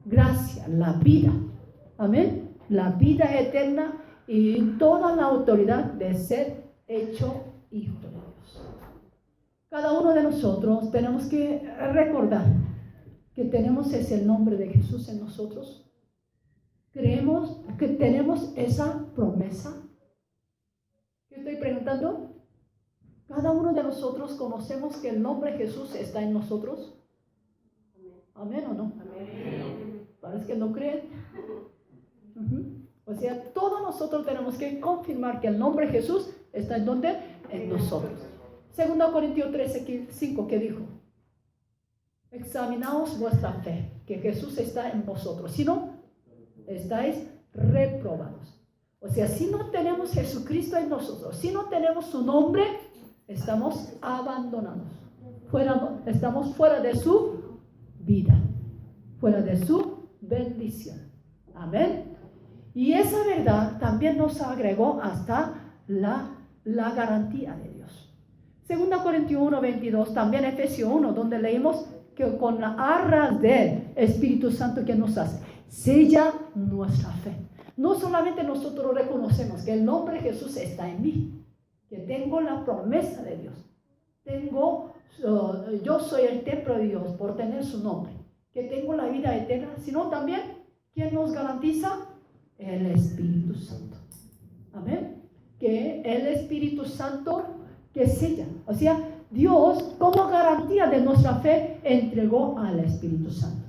gracia, la vida. Amén. La vida eterna y toda la autoridad de ser hecho hijo de Dios. Cada uno de nosotros tenemos que recordar que tenemos ese nombre de Jesús en nosotros. Creemos que tenemos esa promesa. ¿Qué estoy preguntando? Cada uno de nosotros conocemos que el nombre de Jesús está en nosotros. ¿Amén o no? Amén. Parece que no creen. O sea, todos nosotros tenemos que confirmar que el nombre de Jesús está en donde? En nosotros. 2 Corintios 13:5, ¿qué dijo? Examinaos vuestra fe, que Jesús está en vosotros. Si no, estáis reprobados. O sea, si no tenemos Jesucristo en nosotros, si no tenemos su nombre, estamos abandonados. Estamos fuera de su vida, fuera de su bendición. Amén. Y esa verdad también nos agregó hasta la garantía de Dios. 2 Corintios 1:22, también Efesios 1, donde leímos que con las arras del Espíritu Santo que nos hace, sella nuestra fe. No solamente nosotros reconocemos que el nombre de Jesús está en mí, que tengo la promesa de Dios, yo soy el templo de Dios por tener su nombre, que tengo la vida eterna, sino también, ¿quién nos garantiza? El Espíritu Santo. Amén. Que el Espíritu Santo que sella. O sea, Dios, como garantía de nuestra fe, entregó al Espíritu Santo.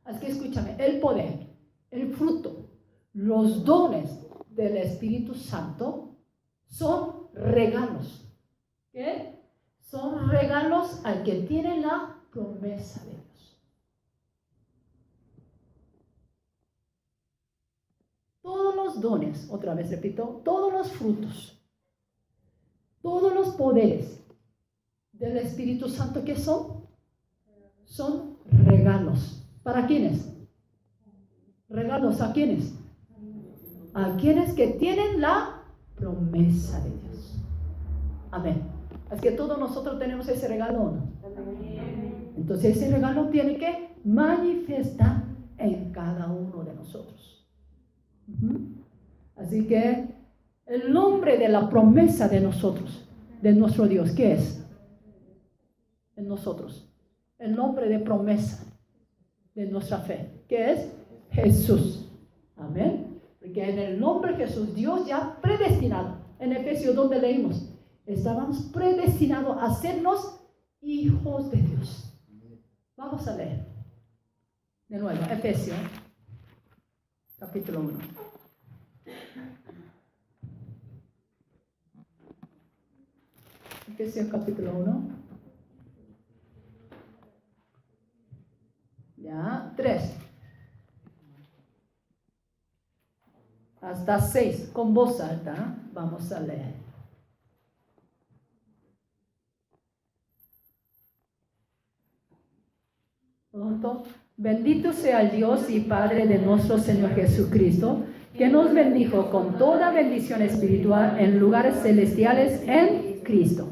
Así que escúchame, el poder, el fruto, los dones del Espíritu Santo son regalos. ¿Qué? Son regalos al que tiene la promesa de Dios. Todos los dones, otra vez repito, todos los frutos, todos los poderes del Espíritu Santo, ¿qué son? Son regalos. ¿Para quiénes? ¿Regalos a quiénes? A quienes que tienen la promesa de Dios. Amén. Es que todos nosotros tenemos ese regalo, ¿o no? Entonces ese regalo tiene que manifestar en cada uno de nosotros. Así que el nombre de la promesa de nosotros, de nuestro Dios, ¿qué es? En nosotros. El nombre de promesa de nuestra fe, ¿qué es? Jesús. Amén. Porque en el nombre de Jesús, Dios ya predestinado. En Efesios, donde leímos, estábamos predestinados a hacernos hijos de Dios. Vamos a leer de nuevo Efesios capítulo 1. Efesios capítulo 1. Ya, 3. Hasta 6, con voz alta, vamos a leer. Pronto. Bendito sea el Dios y Padre de nuestro Señor Jesucristo, que nos bendijo con toda bendición espiritual en lugares celestiales en Cristo,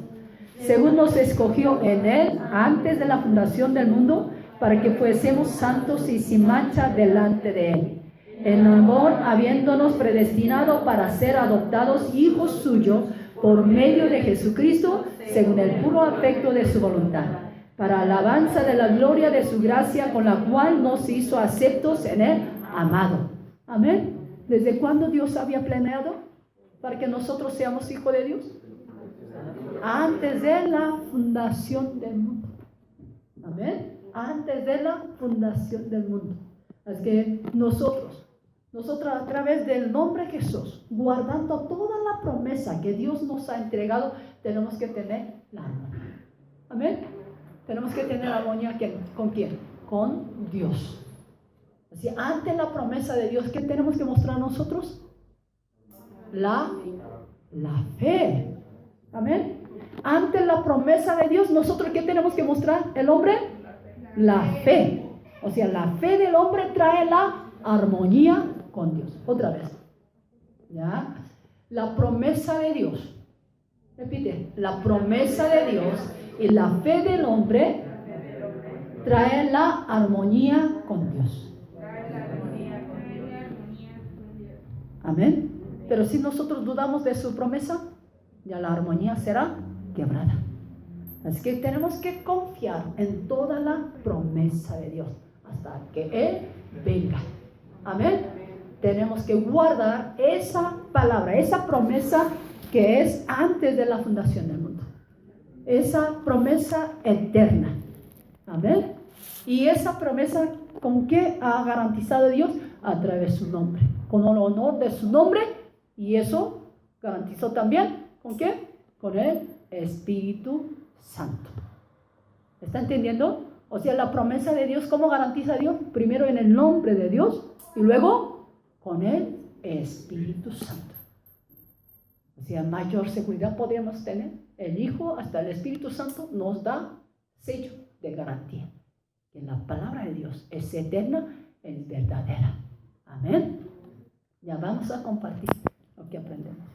según nos escogió en Él antes de la fundación del mundo, para que fuésemos santos y sin mancha delante de Él. En amor, habiéndonos predestinado para ser adoptados hijos suyos por medio de Jesucristo, según el puro afecto de su voluntad, para alabanza de la gloria de su gracia, con la cual nos hizo aceptos en el amado. Amén. ¿Desde cuándo Dios había planeado para que nosotros seamos hijos de Dios? Antes de la fundación del mundo. Amén. Antes de la fundación del mundo. Así que nosotros a través del nombre de Jesús, guardando toda la promesa que Dios nos ha entregado, tenemos que tener la armonía. Amén. Tenemos que tener armonía ¿con quién? Con Dios. Así, ante la promesa de Dios, ¿qué tenemos que mostrar nosotros? La fe. Amén. Ante la promesa de Dios, nosotros ¿qué tenemos que mostrar? ¿El hombre? La fe. O sea, la fe del hombre trae la armonía con Dios. Otra vez. ¿Ya? La promesa de Dios. Repite. La promesa de Dios y la fe del hombre trae la armonía con Dios. Amén. Pero si nosotros dudamos de su promesa, ya la armonía será quebrada. Así que tenemos que confiar en toda la promesa de Dios hasta que Él venga. Amén. Tenemos que guardar esa palabra, esa promesa que es antes de la fundación del mundo. Esa promesa eterna. Amén. Y esa promesa ¿Con qué ha garantizado Dios? A través de su nombre, con el honor de su nombre, y eso garantizó también, ¿con qué? Con el Espíritu Santo. ¿Está entendiendo? O sea, la promesa de Dios, ¿cómo garantiza Dios? Primero en el nombre de Dios y luego con el Espíritu Santo. O sea, mayor seguridad podemos tener. El Hijo hasta el Espíritu Santo nos da sello de garantía. Que la palabra de Dios es eterna, es verdadera. Amén. Ya vamos a compartir lo que aprendemos.